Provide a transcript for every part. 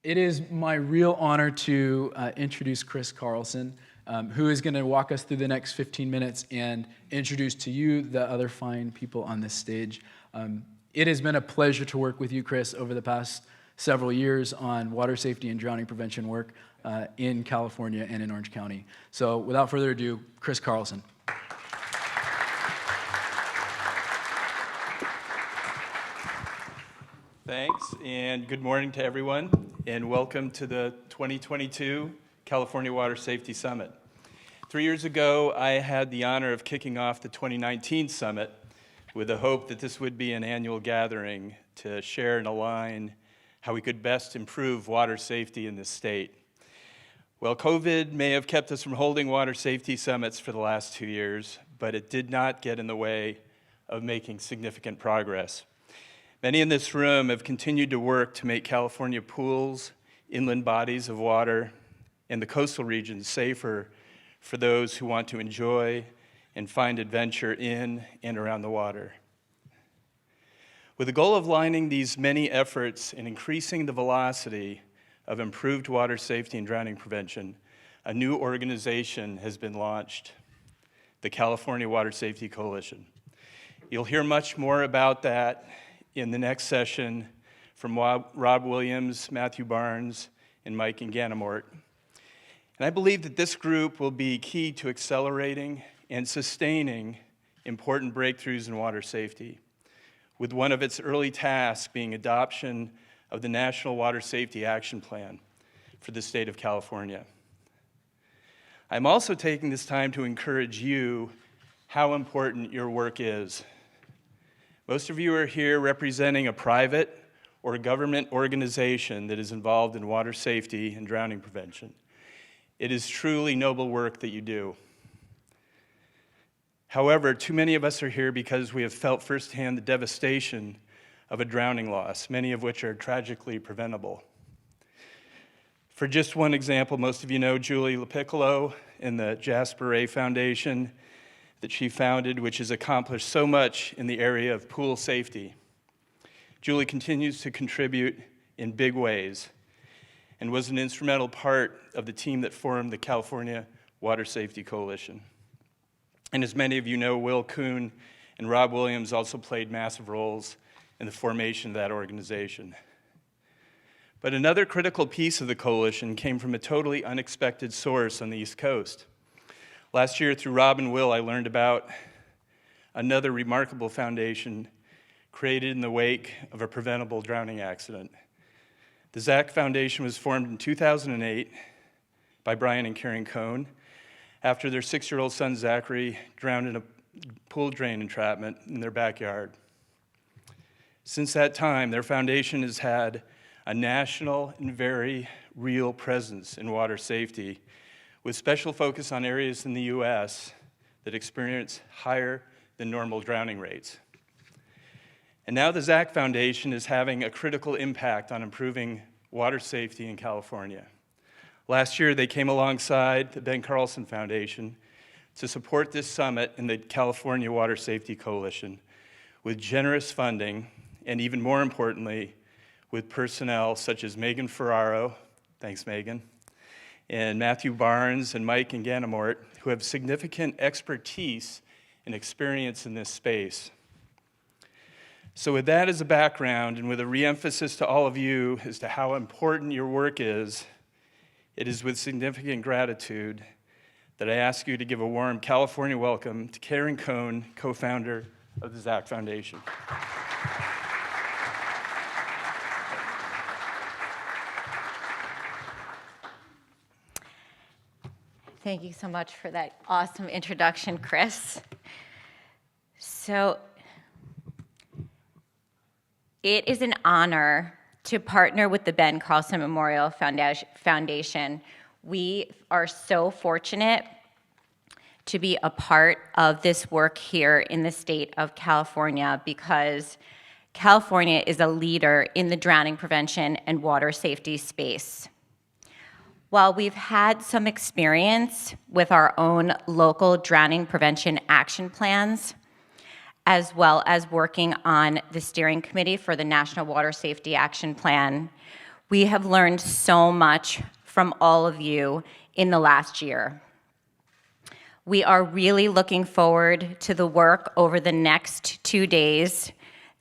It is my real honor to introduce Chris Carlson, who is going to walk us through the next 15 minutes and introduce to you the other fine people on this stage. It has been a pleasure to work with you, Chris, over the past several years on water safety and drowning prevention work in California and in Orange County. So without further ado, Chris Carlson. Thanks, and good morning to everyone, and welcome to the 2022 California Water Safety Summit. 3 years ago, I had the honor of kicking off the 2019 summit with the hope that this would be an annual gathering to share and align how we could best improve water safety in this state. Well, COVID may have kept us from holding water safety summits for the last 2 years, but it did not get in the way of making significant progress. Many in this room have continued to work to make California pools, inland bodies of water, and the coastal regions safer for those who want to enjoy and find adventure in and around the water. With the goal of lining these many efforts and increasing the velocity of improved water safety and drowning prevention, a new organization has been launched, the California Water Safety Coalition. You'll hear much more about that in the next session from Rob Williams, Matthew Barnes, and Mike Ganamort. And I believe that this group will be key to accelerating and sustaining important breakthroughs in water safety, with one of its early tasks being adoption of the National Water Safety Action Plan for the state of California. I'm also taking this time to encourage you how important your work is. Most of you are here representing a private or a government organization that is involved in water safety and drowning prevention. It is truly noble work that you do. However, too many of us are here because we have felt firsthand the devastation of a drowning loss, many of which are tragically preventable. For just one example, most of you know Julie LaPiccolo and the Jasper Ray Foundation that she founded, which has accomplished so much in the area of pool safety. Julie continues to contribute in big ways and was an instrumental part of the team that formed the California Water Safety Coalition. And as many of you know, Will Cohn and Rob Williams also played massive roles in the formation of that organization. But another critical piece of the coalition came from a totally unexpected source on the East Coast. Last year, through Rob and Will, I learned about another remarkable foundation created in the wake of a preventable drowning accident. The Zach Foundation was formed in 2008 by Brian and Karen Cohn after their 6-year-old son, Zachary, drowned in a pool drain entrapment in their backyard. Since that time, their foundation has had a national and very real presence in water safety, with special focus on areas in the U.S. that experience higher than normal drowning rates. And now the Zach Foundation is having a critical impact on improving water safety in California. Last year, they came alongside the Ben Carlson Foundation to support this summit in the California Water Safety Coalition with generous funding and, even more importantly, with personnel such as Megan Ferraro, thanks Megan, and Matthew Barnes and Mike Ganamort, who have significant expertise and experience in this space. So with that as a background, and with a re-emphasis to all of you as to how important your work is, it is with significant gratitude that I ask you to give a warm California welcome to Karen Cohn, co-founder of the Zach Foundation. Thank you so much for that awesome introduction, Chris. So, it is an honor to partner with the Ben Carlson Memorial Foundation. We are so fortunate to be a part of this work here in the state of California because California is a leader in the drowning prevention and water safety space. While we've had some experience with our own local drowning prevention action plans, as well as working on the steering committee for the National Water Safety Action Plan, We have learned so much from all of you in the last year. We are really looking forward to the work over the next 2 days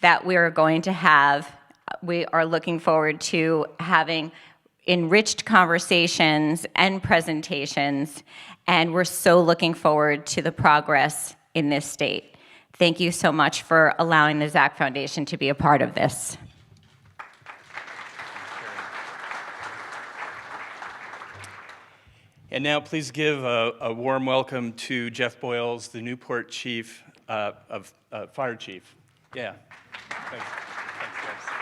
that we are going to have. We are looking forward to having enriched conversations and presentations, and we're so looking forward to the progress in this state. Thank you so much for allowing the Zach Foundation to be a part of this. And now please give a warm welcome to Jeff Boyles, the Newport Chief Fire Chief. Yeah. Thanks. Thanks, guys.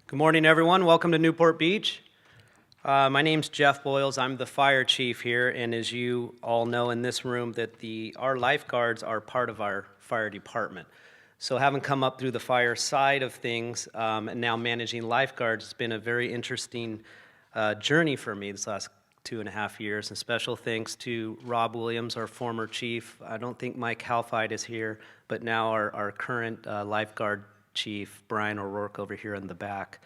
Good morning, everyone. Welcome to Newport Beach. My name's Jeff Boyles. I'm the fire chief here, and as you all know in this room, that our lifeguards are part of our fire department. So having come up through the fire side of things and now managing lifeguards, it's been a very interesting journey for me this last 2.5 years. And special thanks to Rob Williams, our former chief. I don't think Mike Halfide is here, but now our current lifeguard chief, Brian O'Rourke, over here in the back.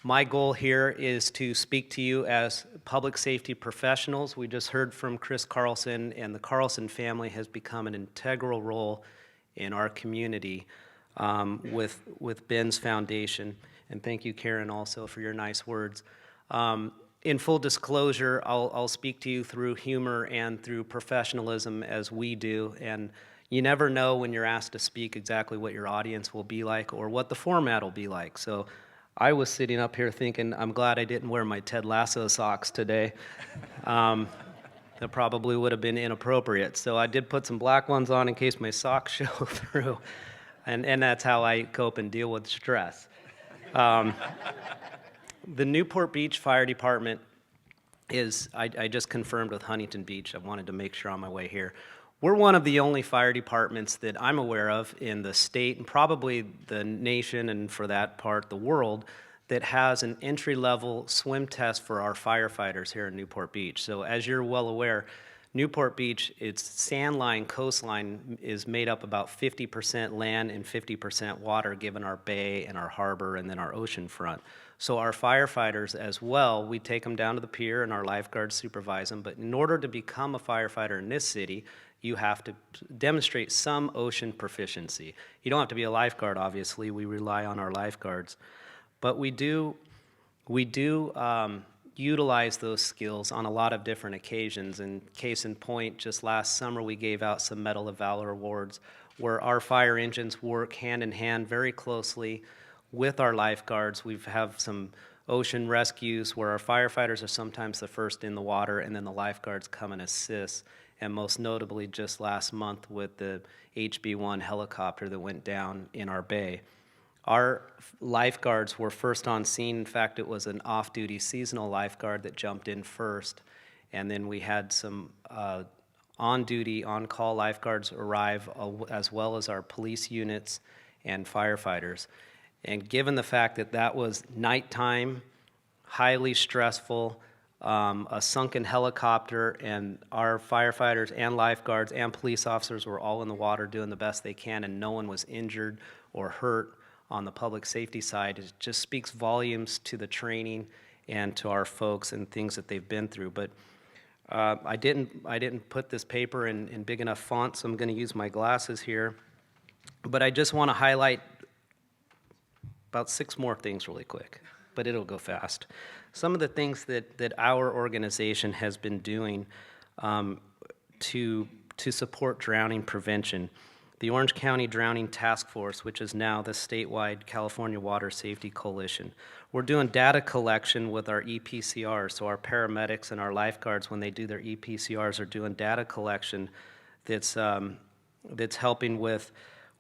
My goal here is to speak to you as public safety professionals. We just heard from Chris Carlson, and the Carlson family has become an integral role in our community with Ben's Foundation. And thank you, Karen, also for your nice words. In full disclosure, I'll speak to you through humor and through professionalism as we do. And you never know when you're asked to speak exactly what your audience will be like or what the format will be like. So I was sitting up here thinking, I'm glad I didn't wear my Ted Lasso socks today. That probably would have been inappropriate. So I did put some black ones on in case my socks show through. And that's how I cope and deal with stress. The Newport Beach Fire Department is, I just confirmed with Huntington Beach. I wanted to make sure on my way here. We're one of the only fire departments that I'm aware of in the state and probably the nation, and for that part, the world, that has an entry-level swim test for our firefighters here in Newport Beach. So as you're well aware, Newport Beach, its sandline coastline is made up about 50% land and 50% water, given our bay and our harbor and then our ocean front. So our firefighters as well, we take them down to the pier and our lifeguards supervise them. But in order to become a firefighter in this city, you have to demonstrate some ocean proficiency. You don't have to be a lifeguard, obviously. We rely on our lifeguards. But we do utilize those skills on a lot of different occasions. And case in point, just last summer we gave out some Medal of Valor awards where our fire engines work hand in hand very closely with our lifeguards. We have some ocean rescues where our firefighters are sometimes the first in the water and then the lifeguards come and assist. And most notably just last month with the HB-1 helicopter that went down in our bay. Our lifeguards were first on scene. In fact, it was an off-duty seasonal lifeguard that jumped in first. And then we had some on-duty, on-call lifeguards arrive, as well as our police units and firefighters. And given the fact that that was nighttime, highly stressful, a sunken helicopter, and our firefighters and lifeguards and police officers were all in the water doing the best they can, and no one was injured or hurt on the public safety side. It just speaks volumes to the training and to our folks and things that they've been through. But I didn't put this paper in big enough font, so I'm going to use my glasses here. But I just want to highlight about 6 more things really quick, but it'll go fast. Some of the things that our organization has been doing to support drowning prevention. The Orange County Drowning Task Force, which is now the statewide California Water Safety Coalition. We're doing data collection with our EPCRs, so our paramedics and our lifeguards, when they do their EPCRs, are doing data collection that's helping with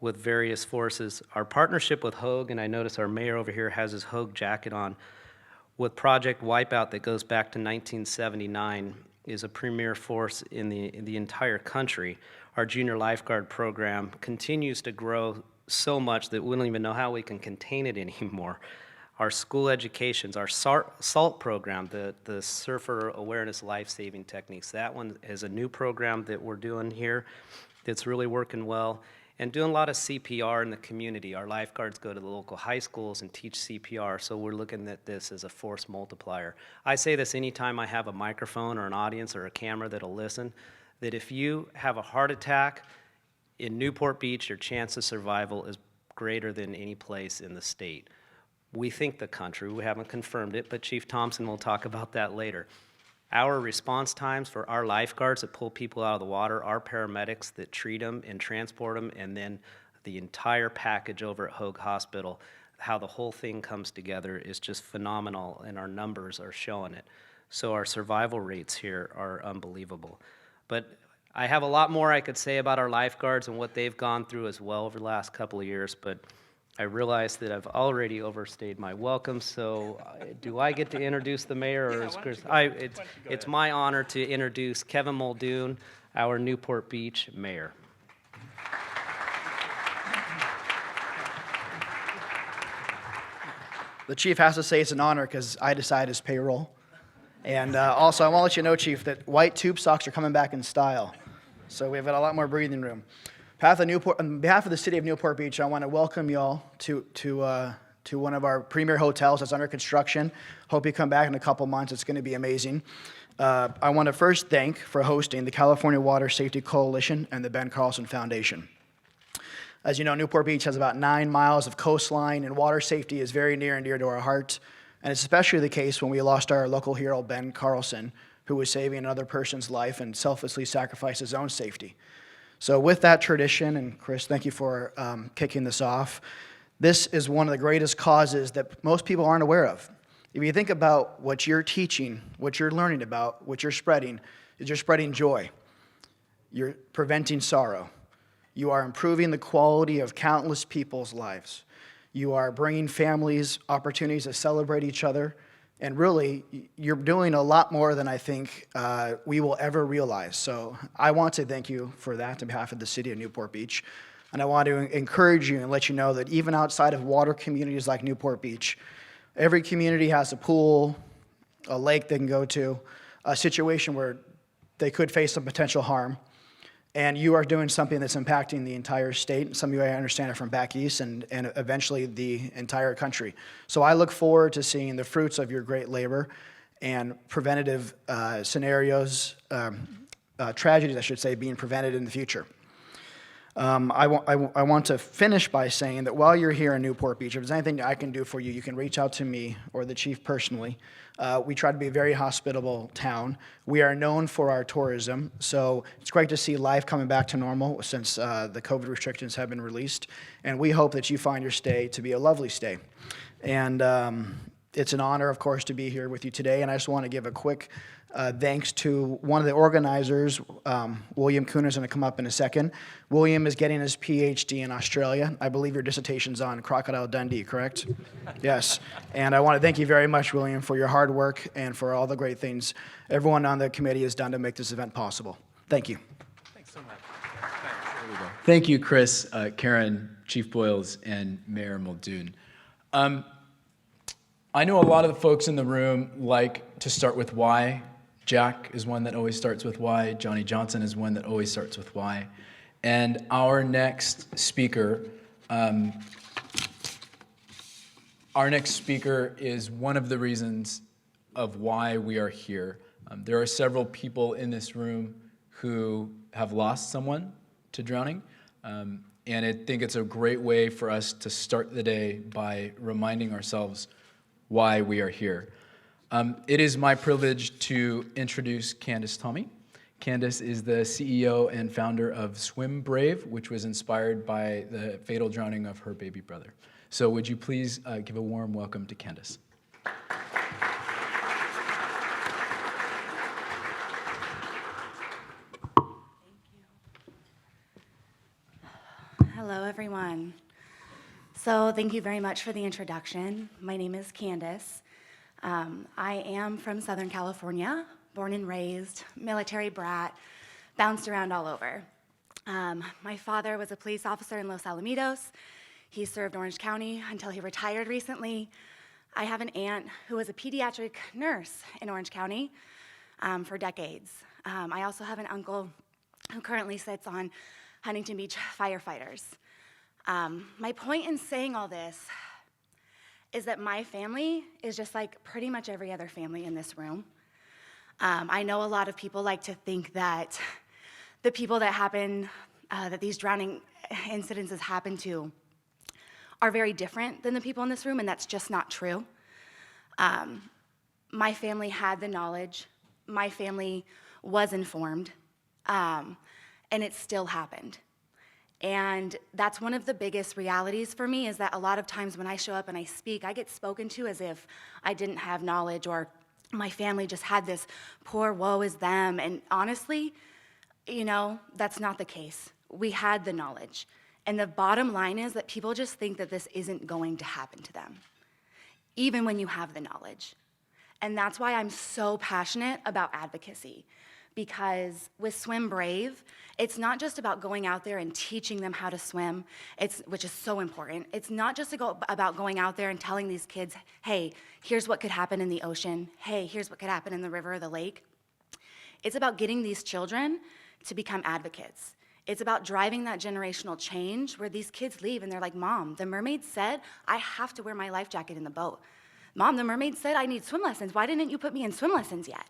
various forces. Our partnership with Hogue, and I notice our mayor over here has his Hogue jacket on, with Project Wipeout that goes back to 1979, is a premier force in the entire country. Our junior lifeguard program continues to grow so much that we don't even know how we can contain it anymore. Our school educations, our SALT program, the Surfer Awareness Life-Saving Techniques, that one is a new program that we're doing here that's really working well. and doing a lot of CPR in the community. Our lifeguards go to the local high schools and teach CPR, so we're looking at this as a force multiplier. I say this anytime I have a microphone or an audience or a camera that'll listen, that if you have a heart attack in Newport Beach, your chance of survival is greater than any place in the state. We think the country, we haven't confirmed it, but Chief Thompson will talk about that later. Our response times for our lifeguards that pull people out of the water, our paramedics that treat them and transport them, and then the entire package over at Hoag Hospital, how the whole thing comes together is just phenomenal, and our numbers are showing it. So our survival rates here are unbelievable. But I have a lot more I could say about our lifeguards and what they've gone through as well over the last couple of years, but I realize that I've already overstayed my welcome, so do I get to introduce the mayor, or is Chris? It's my honor to introduce Kevin Muldoon, our Newport Beach mayor. The chief has to say it's an honor because I decide his payroll. And also, I want to let you know, Chief, that white tube socks are coming back in style. So we've got a lot more breathing room. On behalf of the city of Newport Beach, I want to welcome y'all to one of our premier hotels that's under construction. Hope you come back in a couple months. It's going to be amazing. I want to first thank for hosting the California Water Safety Coalition and the Ben Carlson Foundation. As you know, Newport Beach has about 9 miles of coastline, and water safety is very near and dear to our heart. And it's especially the case when we lost our local hero, Ben Carlson, who was saving another person's life and selflessly sacrificed his own safety. So with that tradition, and Chris, thank you for kicking this off, this is one of the greatest causes that most people aren't aware of. If you think about what you're teaching, what you're learning about, what you're spreading, is you're spreading joy. You're preventing sorrow. You are improving the quality of countless people's lives. You are bringing families opportunities to celebrate each other. And really, you're doing a lot more than I think we will ever realize. So I want to thank you for that on behalf of the city of Newport Beach. And I want to encourage you and let you know that even outside of water communities like Newport Beach, every community has a pool, a lake they can go to, a situation where they could face some potential harm. And you are doing something that's impacting the entire state. Some of you, I understand, are from back east and eventually the entire country. So I look forward to seeing the fruits of your great labor and preventative scenarios, tragedies, I should say, being prevented in the future. I want to finish by saying that while you're here in Newport Beach, if there's anything I can do for you, you can reach out to me or the chief personally. We try to be a very hospitable town. We are known for our tourism, so it's great to see life coming back to normal since the COVID restrictions have been released. And we hope that you find your stay to be a lovely stay. And it's an honor, of course, to be here with you today. And I just want to give a quick thanks to one of the organizers. William Cohn is going to come up in a second. William is getting his PhD in Australia. I believe your dissertation's on Crocodile Dundee, correct? Yes. And I want to thank you very much, William, for your hard work and for all the great things everyone on the committee has done to make this event possible. Thank you. Thanks so much. Thank you, Chris, Karen, Chief Boyles, and Mayor Muldoon. I know a lot of the folks in the room like to start with why. Jack is one that always starts with why. Johnny Johnson is one that always starts with why. And our next speaker is one of the reasons of why we are here. There are several people in this room who have lost someone to drowning. And I think it's a great way for us to start the day by reminding ourselves why we are here. It is my privilege to introduce Candace Thome. Candace is the CEO and founder of Swim Brayv, which was inspired by the fatal drowning of her baby brother. So would you please give a warm welcome to Candace? Hello, everyone. So thank you very much for the introduction. My name is Candace. I am from Southern California, born and raised, military brat, bounced around all over. My father was a police officer in Los Alamitos. He served Orange County until he retired recently. I have an aunt who was a pediatric nurse in Orange County for decades. I also have an uncle who currently sits on Huntington Beach firefighters. My point in saying all this is that my family is just like pretty much every other family in this room. I know a lot of people like to think that the people that these drowning incidences happen to are very different than the people in this room, and that's just not true. My family had the knowledge, my family was informed, and it still happened. And that's one of the biggest realities for me, is that a lot of times when I show up and I speak, I get spoken to as if I didn't have knowledge, or my family just had this poor woe is them. And honestly, that's not the case. We had the knowledge. And the bottom line is that people just think that this isn't going to happen to them, even when you have the knowledge. And that's why I'm so passionate about advocacy. Because with Swim Brayv, it's not just about going out there and teaching them how to swim, which is so important. It's not just about going out there and telling these kids, hey, here's what could happen in the ocean. Hey, here's what could happen in the river or the lake. It's about getting these children to become advocates. It's about driving that generational change where these kids leave and they're like, Mom, the mermaid said I have to wear my life jacket in the boat. Mom, the mermaid said I need swim lessons. Why didn't you put me in swim lessons yet?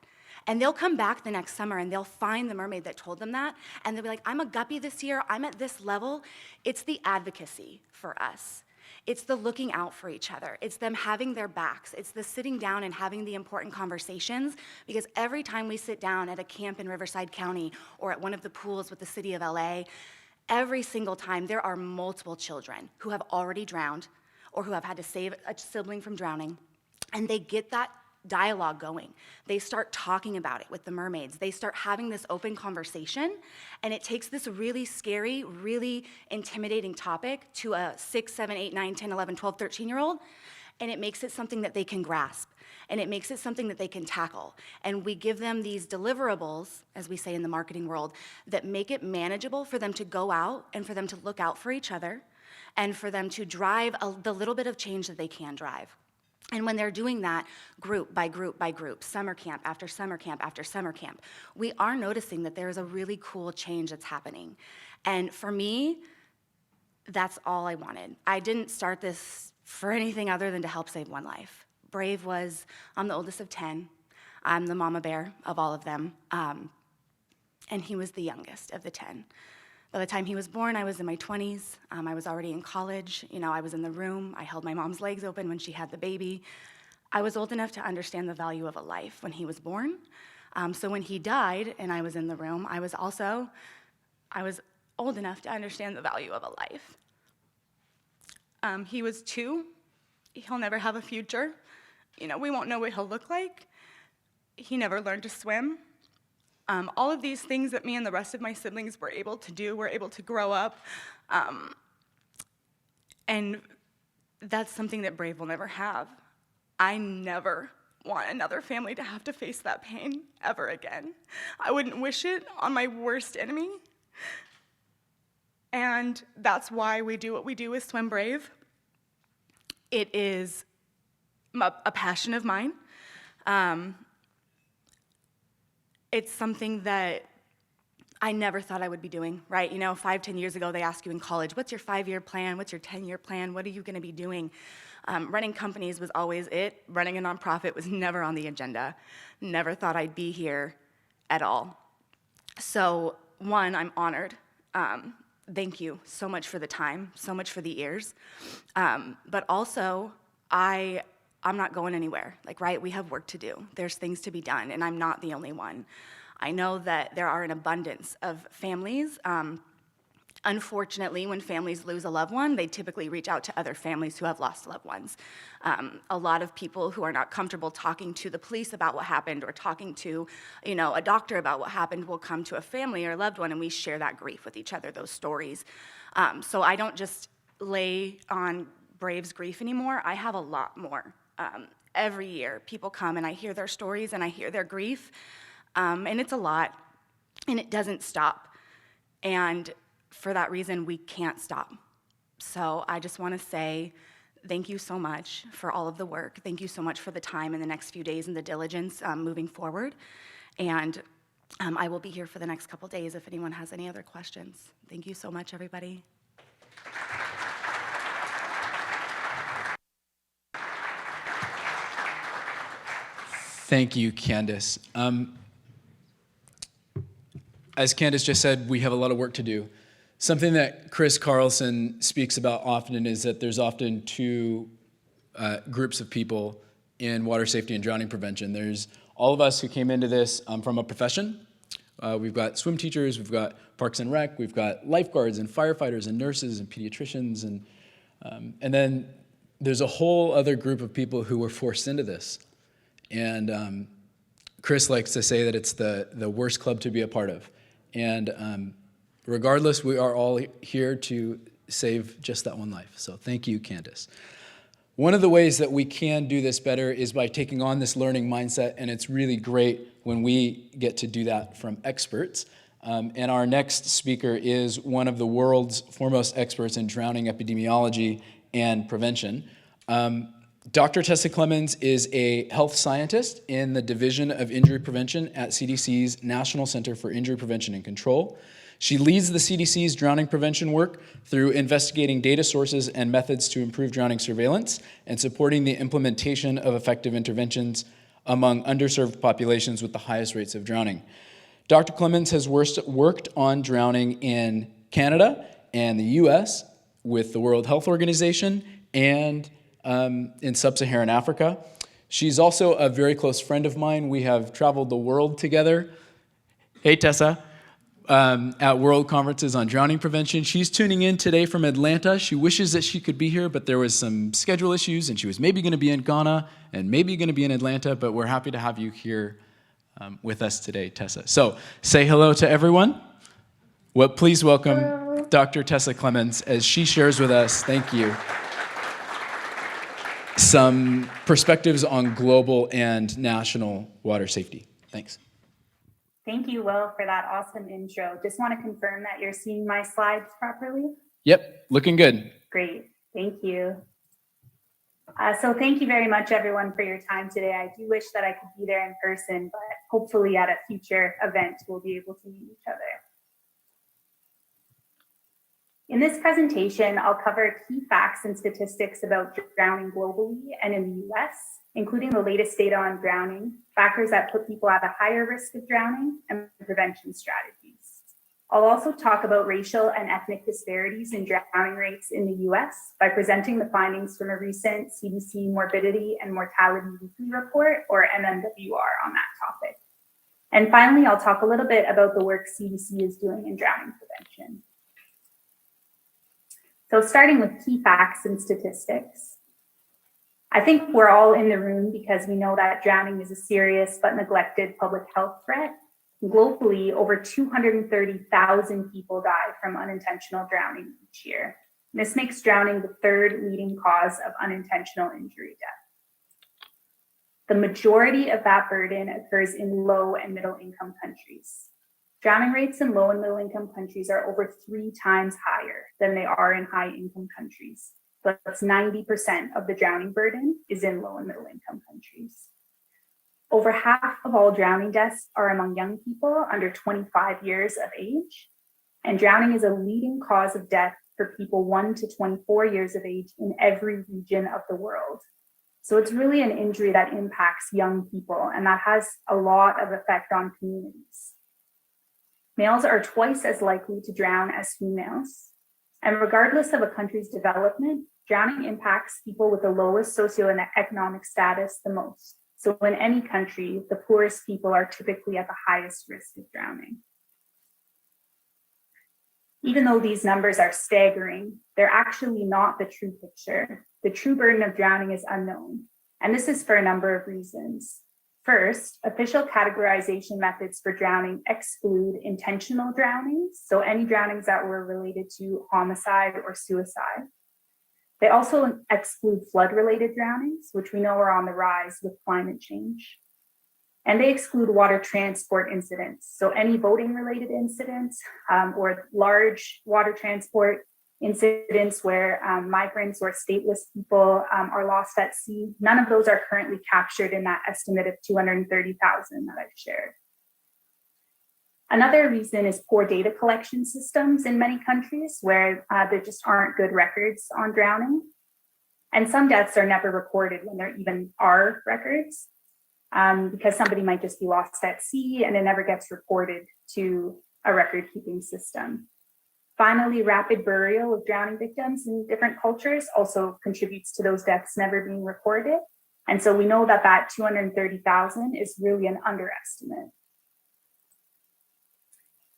And they'll come back the next summer and they'll find the mermaid that told them that, and they'll be like, I'm a guppy this year, I'm at this level. It's the advocacy for us. It's the looking out for each other. It's them having their backs. It's the sitting down and having the important conversations, because every time we sit down at a camp in Riverside County or at one of the pools with the city of LA, every single time there are multiple children who have already drowned or who have had to save a sibling from drowning, and they get that dialogue going. They start talking about it with the mermaids. They start having this open conversation, and it takes this really scary, really intimidating topic to a 6, 7, 8, 9, 10, 11, 12, 13-year-old, and it makes it something that they can grasp, and it makes it something that they can tackle. And we give them these deliverables, as we say in the marketing world, that make it manageable for them to go out and for them to look out for each other and for them to drive the little bit of change that they can drive. And when they're doing that, group by group by group, summer camp after summer camp after summer camp, we are noticing that there is a really cool change that's happening. And for me, that's all I wanted. I didn't start this for anything other than to help save one life. I'm the oldest of 10. I'm the mama bear of all of them. And he was the youngest of the 10. By the time he was born, I was in my 20s. I was already in college. I was in the room. I held my mom's legs open when she had the baby. I was old enough to understand the value of a life when he was born. So when he died and I was in the room, I was old enough to understand the value of a life. He was 2. He'll never have a future. We won't know what he'll look like. He never learned to swim. All of these things that me and the rest of my siblings were able to do, were able to grow up. And that's something that Brayv will never have. I never want another family to have to face that pain ever again. I wouldn't wish it on my worst enemy. And that's why we do what we do with Swim Brayv. It is a passion of mine. It's something that I never thought I would be doing, right? 5, 10 years ago, they ask you in college, what's your 5-year plan? What's your 10-year plan? What are you gonna be doing? Running companies was always it. Running a nonprofit was never on the agenda. Never thought I'd be here at all. So, one, I'm honored. Thank you so much for the time, so much for the ears. But also, I'm not going anywhere. Right, we have work to do. There's things to be done, and I'm not the only one. I know that there are an abundance of families. Unfortunately, when families lose a loved one, they typically reach out to other families who have lost loved ones. A lot of people who are not comfortable talking to the police about what happened or talking to, a doctor about what happened will come to a family or loved one, and we share that grief with each other, those stories. So I don't just lay on Brayv's grief anymore. I have a lot more. Every year, people come and I hear their stories and I hear their grief, and it's a lot, and it doesn't stop. And for that reason, we can't stop. So I just want to say thank you so much for all of the work. Thank you so much for the time in the next few days and the diligence moving forward. And I will be here for the next couple days if anyone has any other questions. Thank you so much, everybody. Thank you, Candace. As Candace just said, we have a lot of work to do. Something that Chris Carlson speaks about often is that there's often two groups of people in water safety and drowning prevention. There's all of us who came into this from a profession. We've got swim teachers, we've got parks and rec, we've got lifeguards and firefighters and nurses and pediatricians, and then there's a whole other group of people who were forced into this. And Chris likes to say that it's the worst club to be a part of. And regardless, we are all here to save just that one life. So thank you, Candace. One of the ways that we can do this better is by taking on this learning mindset, and it's really great when we get to do that from experts. And our next speaker is one of the world's foremost experts in drowning epidemiology and prevention. Dr. Tessa Clemens is a health scientist in the Division of Injury Prevention at CDC's National Center for Injury Prevention and Control. She leads the CDC's drowning prevention work through investigating data sources and methods to improve drowning surveillance and supporting the implementation of effective interventions among underserved populations with the highest rates of drowning. Dr. Clemens has worked on drowning in Canada and the US with the World Health Organization and in sub-Saharan Africa. She's also a very close friend of mine. We have traveled the world together. Hey, Tessa. At world conferences on drowning prevention. She's tuning in today from Atlanta. She wishes that she could be here, but there was some schedule issues, and she was maybe going to be in Ghana and maybe going to be in Atlanta, but we're happy to have you here with us today, Tessa. So say hello to everyone. Please welcome Dr. Tessa Clemens as she shares with us, thank you, some perspectives on global and national water safety. Thanks. Thank you, Will, for that awesome intro. Just want to confirm that you're seeing my slides properly. Yep, looking good. Great, thank you. So thank you very much, everyone, for your time today. I do wish that I could be there in person, but hopefully at a future event, we'll be able to meet each other. In this presentation, I'll cover key facts and statistics about drowning globally and in the US, including the latest data on drowning, factors that put people at a higher risk of drowning, and prevention strategies. I'll also talk about racial and ethnic disparities in drowning rates in the US by presenting the findings from a recent CDC Morbidity and Mortality Weekly Report, or MMWR, on that topic. And finally, I'll talk a little bit about the work CDC is doing in drowning prevention. So starting with key facts and statistics. I think we're all in the room because we know that drowning is a serious but neglected public health threat. Globally, over 230,000 people die from unintentional drowning each year. This makes drowning the third leading cause of unintentional injury death. The majority of that burden occurs in low and middle income countries. Drowning rates in low and middle income countries are over 3 times higher than they are in high income countries. But that's 90% of the drowning burden is in low and middle income countries. Over half of all drowning deaths are among young people under 25 years of age. And drowning is a leading cause of death for people 1 to 24 years of age in every region of the world. So it's really an injury that impacts young people, and that has a lot of effect on communities. Males are twice as likely to drown as females. And regardless of a country's development, drowning impacts people with the lowest socioeconomic status the most. So in any country, the poorest people are typically at the highest risk of drowning. Even though these numbers are staggering, they're actually not the true picture. The true burden of drowning is unknown. And this is for a number of reasons. First, official categorization methods for drowning exclude intentional drownings, so any drownings that were related to homicide or suicide. They also exclude flood-related drownings, which we know are on the rise with climate change. And they exclude water transport incidents, so any boating-related incidents or large water transport incidents where migrants or stateless people are lost at sea. None of those are currently captured in that estimate of 230,000 that I've shared. Another reason is poor data collection systems in many countries where there just aren't good records on drowning. And some deaths are never recorded when there even are records, because somebody might just be lost at sea and it never gets reported to a record-keeping system. Finally, rapid burial of drowning victims in different cultures also contributes to those deaths never being recorded. And so we know that that 230,000 is really an underestimate.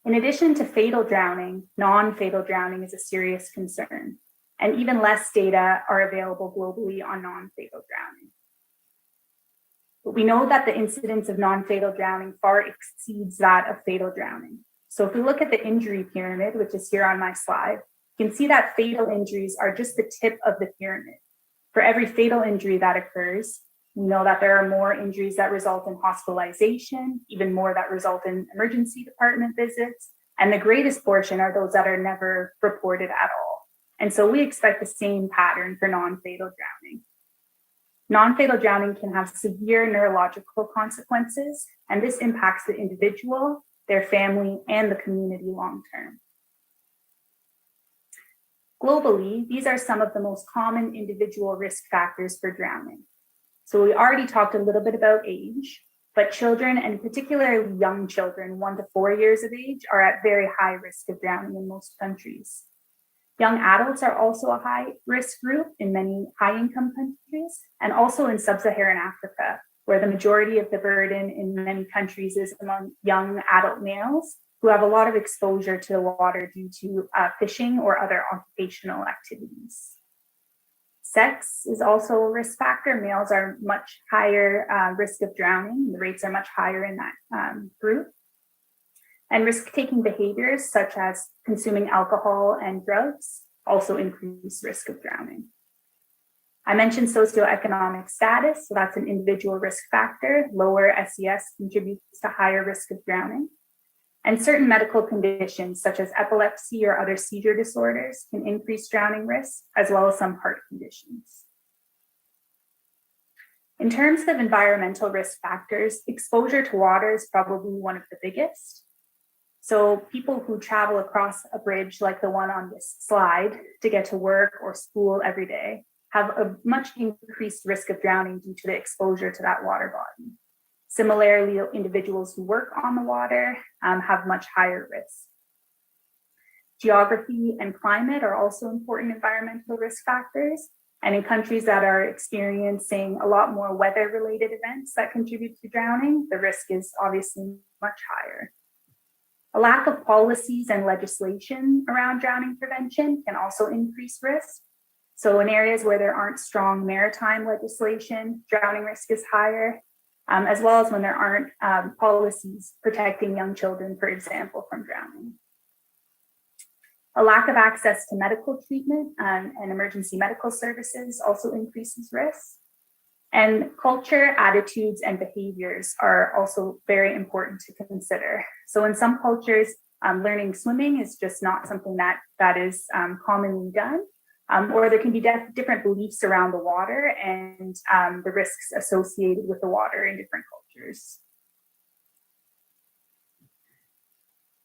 In addition to fatal drowning, non-fatal drowning is a serious concern, and even less data are available globally on non-fatal drowning. But we know that the incidence of non-fatal drowning far exceeds that of fatal drowning. So if we look at the injury pyramid, which is here on my slide, you can see that fatal injuries are just the tip of the pyramid. For every fatal injury that occurs, we know that there are more injuries that result in hospitalization, even more that result in emergency department visits, and the greatest portion are those that are never reported at all. And so we expect the same pattern for non-fatal drowning. Non-fatal drowning can have severe neurological consequences, and this impacts the individual, their family, and the community long-term. Globally, these are some of the most common individual risk factors for drowning. So we already talked a little bit about age, but children, and particularly young children, 1 to 4 years of age, are at very high risk of drowning in most countries. Young adults are also a high risk group in many high-income countries, and also in sub-Saharan Africa, where the majority of the burden in many countries is among young adult males who have a lot of exposure to the water due to fishing or other occupational activities. Sex is also a risk factor. Males are much higher risk of drowning. The rates are much higher in that group. And risk-taking behaviors such as consuming alcohol and drugs also increase risk of drowning. I mentioned socioeconomic status, so that's an individual risk factor. Lower SES contributes to higher risk of drowning. And certain medical conditions such as epilepsy or other seizure disorders can increase drowning risk, as well as some heart conditions. In terms of environmental risk factors, exposure to water is probably one of the biggest. So people who travel across a bridge like the one on this slide to get to work or school every day have a much increased risk of drowning due to the exposure to that water body. Similarly, individuals who work on the water have much higher risk. Geography and climate are also important environmental risk factors. And in countries that are experiencing a lot more weather-related events that contribute to drowning, the risk is obviously much higher. A lack of policies and legislation around drowning prevention can also increase risk. So in areas where there aren't strong maritime legislation, drowning risk is higher, as well as when there aren't policies protecting young children, for example, from drowning. A lack of access to medical treatment and emergency medical services also increases risk. And culture, attitudes, and behaviors are also very important to consider. So in some cultures, learning swimming is just not something that is commonly done, or there can be different beliefs around the water and the risks associated with the water in different cultures.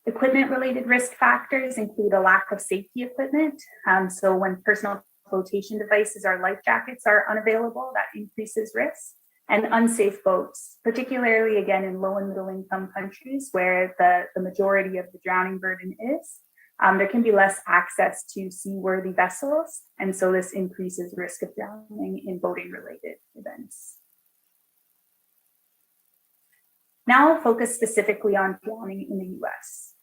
Equipment-related risk factors include a lack of safety equipment. So when personal flotation devices or life jackets are unavailable, that increases risk. And unsafe boats, particularly again in low and middle income countries where the majority of the drowning burden is, there can be less access to seaworthy vessels. And so this increases risk of drowning in boating related events. Now I'll focus specifically on drowning in the US.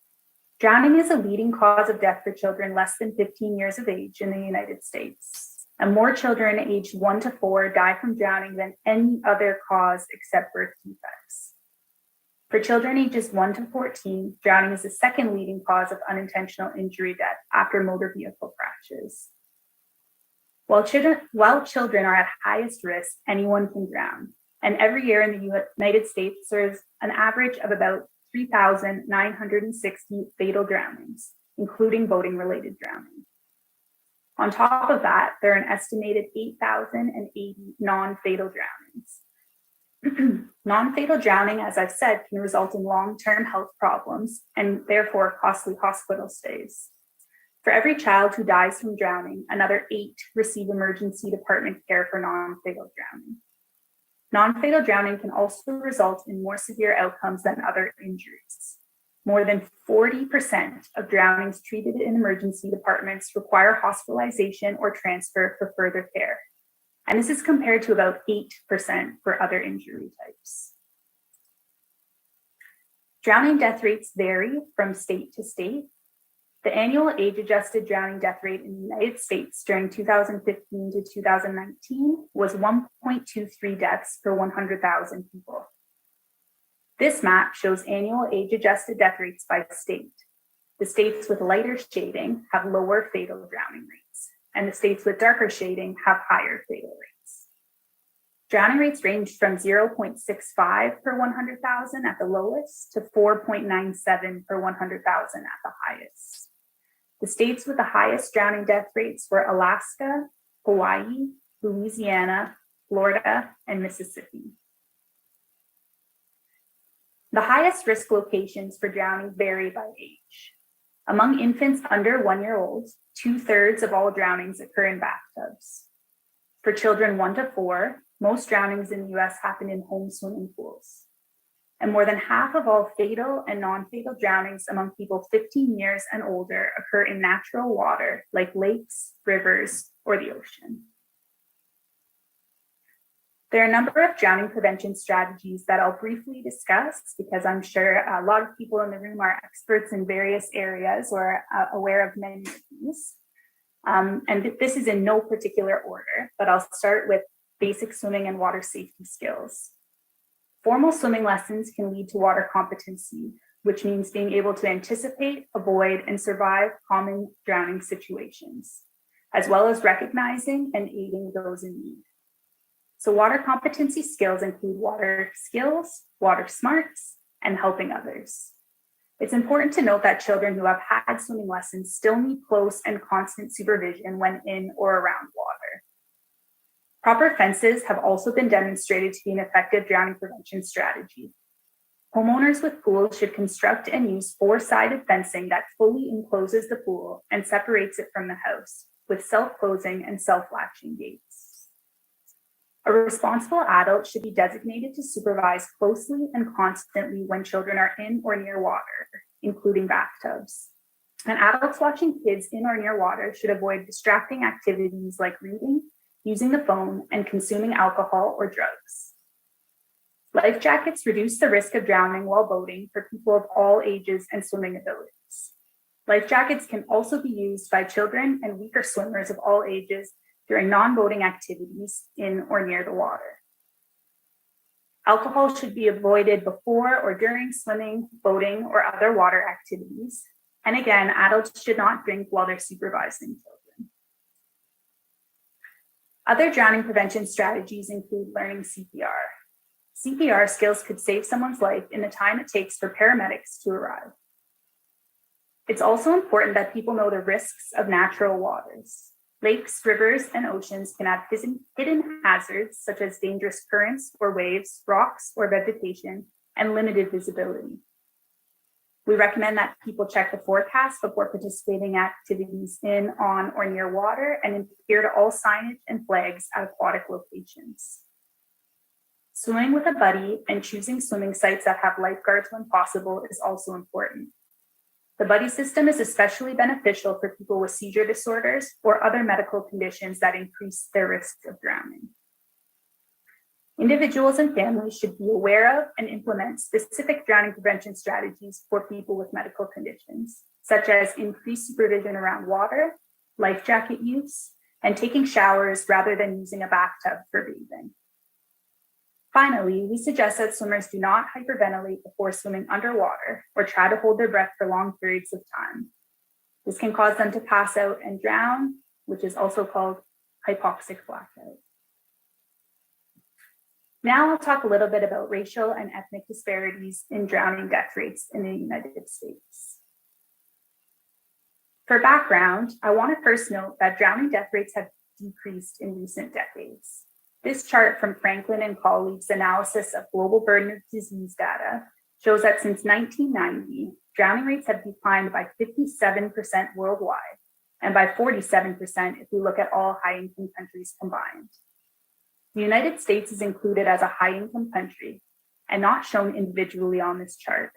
Drowning is a leading cause of death for children less than 15 years of age in the United States. And more children aged 1 to 4 die from drowning than any other cause except birth defects. For children ages 1 to 14, drowning is the second leading cause of unintentional injury death after motor vehicle crashes. While children are at highest risk, anyone can drown. And every year in the United States, there's an average of about 3,960 fatal drownings, including boating-related drowning. On top of that, there are an estimated 8,080 non-fatal drownings. Non-fatal drowning, as I've said, can result in long-term health problems and therefore costly hospital stays. For every child who dies from drowning, another 8 receive emergency department care for non-fatal drowning. Non-fatal drowning can also result in more severe outcomes than other injuries. More than 40% of drownings treated in emergency departments require hospitalization or transfer for further care. And this is compared to about 8% for other injury types. Drowning death rates vary from state to state. The annual age-adjusted drowning death rate in the United States during 2015 to 2019 was 1.23 deaths per 100,000 people. This map shows annual age-adjusted death rates by state. The states with lighter shading have lower fatal drowning rates, and the states with darker shading have higher fatal rates. Drowning rates range from 0.65 per 100,000 at the lowest to 4.97 per 100,000 at the highest. The states with the highest drowning death rates were Alaska, Hawaii, Louisiana, Florida, and Mississippi. The highest risk locations for drowning vary by age. Among infants under 1 year old, 2/3 of all drownings occur in bathtubs. For children 1 to 4, most drownings in the US happen in home swimming pools. And more than half of all fatal and non-fatal drownings among people 15 years and older occur in natural water like lakes, rivers, or the ocean. There are a number of drowning prevention strategies that I'll briefly discuss because I'm sure a lot of people in the room are experts in various areas or aware of many of these. And this is in no particular order, but I'll start with basic swimming and water safety skills. Formal swimming lessons can lead to water competency, which means being able to anticipate, avoid, and survive common drowning situations, as well as recognizing and aiding those in need. So water competency skills include water skills, water smarts, and helping others. It's important to note that children who have had swimming lessons still need close and constant supervision when in or around water. Proper fences have also been demonstrated to be an effective drowning prevention strategy. Homeowners with pools should construct and use 4-sided fencing that fully encloses the pool and separates it from the house, with self-closing and self-latching gates. A responsible adult should be designated to supervise closely and constantly when children are in or near water, including bathtubs. And adults watching kids in or near water should avoid distracting activities like reading, using the phone, and consuming alcohol or drugs. Life jackets reduce the risk of drowning while boating for people of all ages and swimming abilities. Life jackets can also be used by children and weaker swimmers of all ages during non-boating activities in or near the water. Alcohol should be avoided before or during swimming, boating, or other water activities. And again, adults should not drink while they're supervising children. Other drowning prevention strategies include learning CPR. CPR skills could save someone's life in the time it takes for paramedics to arrive. It's also important that people know the risks of natural waters. Lakes, rivers, and oceans can have hidden hazards such as dangerous currents or waves, rocks or vegetation, and limited visibility. We recommend that people check the forecast before participating in activities in, on, or near water and adhere to all signage and flags at aquatic locations. Swimming with a buddy and choosing swimming sites that have lifeguards when possible is also important. The buddy system is especially beneficial for people with seizure disorders or other medical conditions that increase their risk of drowning. Individuals and families should be aware of and implement specific drowning prevention strategies for people with medical conditions, such as increased supervision around water, life jacket use, and taking showers rather than using a bathtub for bathing. Finally, we suggest that swimmers do not hyperventilate before swimming underwater or try to hold their breath for long periods of time. This can cause them to pass out and drown, which is also called hypoxic blackout. Now I'll talk a little bit about racial and ethnic disparities in drowning death rates in the United States. For background, I want to first note that drowning death rates have decreased in recent decades. This chart from Franklin and colleagues' analysis of global burden of disease data shows that since 1990, drowning rates have declined by 57% worldwide and by 47% if we look at all high-income countries combined. The United States is included as a high-income country and not shown individually on this chart.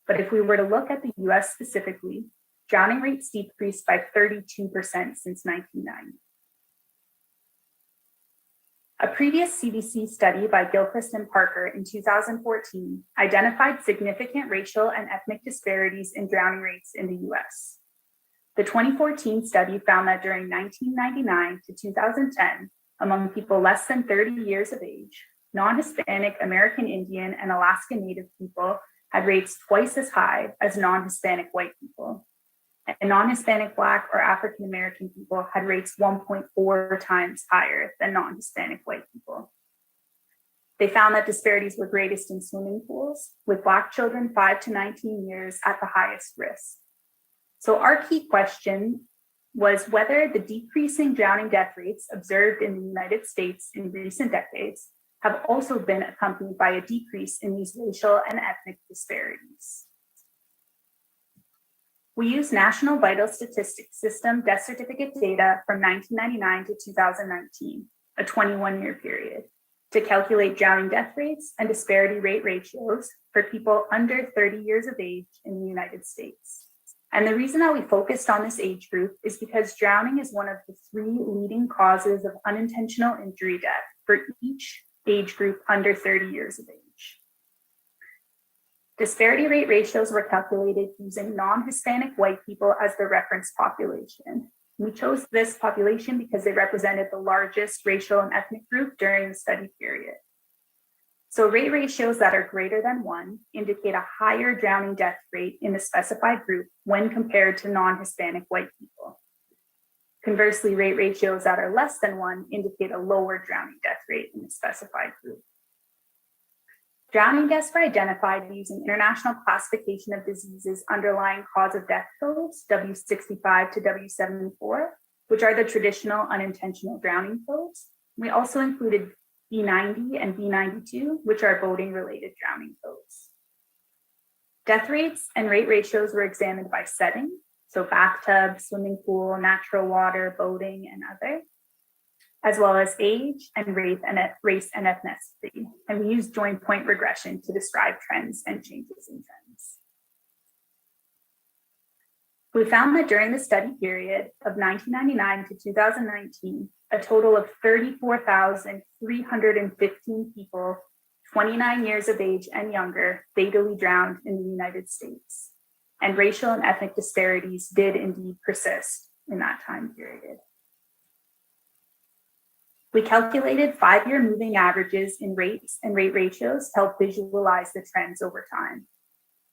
But if we were to look at the US specifically, drowning rates decreased by 32% since 1990. A previous CDC study by Gilchrist and Parker in 2014 identified significant racial and ethnic disparities in drowning rates in the US. The 2014 study found that during 1999 to 2010, among people less than 30 years of age, non-Hispanic, American Indian, and Alaska Native people had rates twice as high as non-Hispanic white people. And non-Hispanic Black or African American people had rates 1.4 times higher than non-Hispanic white people. They found that disparities were greatest in swimming pools, with Black children 5 to 19 years at the highest risk. So our key question was whether the decreasing drowning death rates observed in the United States in recent decades have also been accompanied by a decrease in these racial and ethnic disparities. We use National Vital Statistics System death certificate data from 1999 to 2019, a 21-year period, to calculate drowning death rates and disparity rate ratios for people under 30 years of age in the United States. And the reason that we focused on this age group is because drowning is one of the 3 leading causes of unintentional injury death for each age group under 30 years of age. Disparity rate ratios were calculated using non-Hispanic white people as the reference population. We chose this population because they represented the largest racial and ethnic group during the study period. So rate ratios that are greater than 1 indicate a higher drowning death rate in the specified group when compared to non-Hispanic white people. Conversely, rate ratios that are less than 1 indicate a lower drowning death rate in the specified group. Drowning deaths were identified using International Classification of Diseases Underlying Cause of Death codes, W65 to W74, which are the traditional unintentional drowning codes. We also included B90 and B92, which are boating-related drowning codes. Death rates and rate ratios were examined by setting, so bathtub, swimming pool, natural water, boating, and other, as well as age and race and ethnicity. And we use joint point regression to describe trends and changes in trends. We found that during the study period of 1999 to 2019, a total of 34,315 people, 29 years of age and younger, fatally drowned in the United States. And racial and ethnic disparities did indeed persist in that time period. We calculated 5-year moving averages in rates and rate ratios to help visualize the trends over time.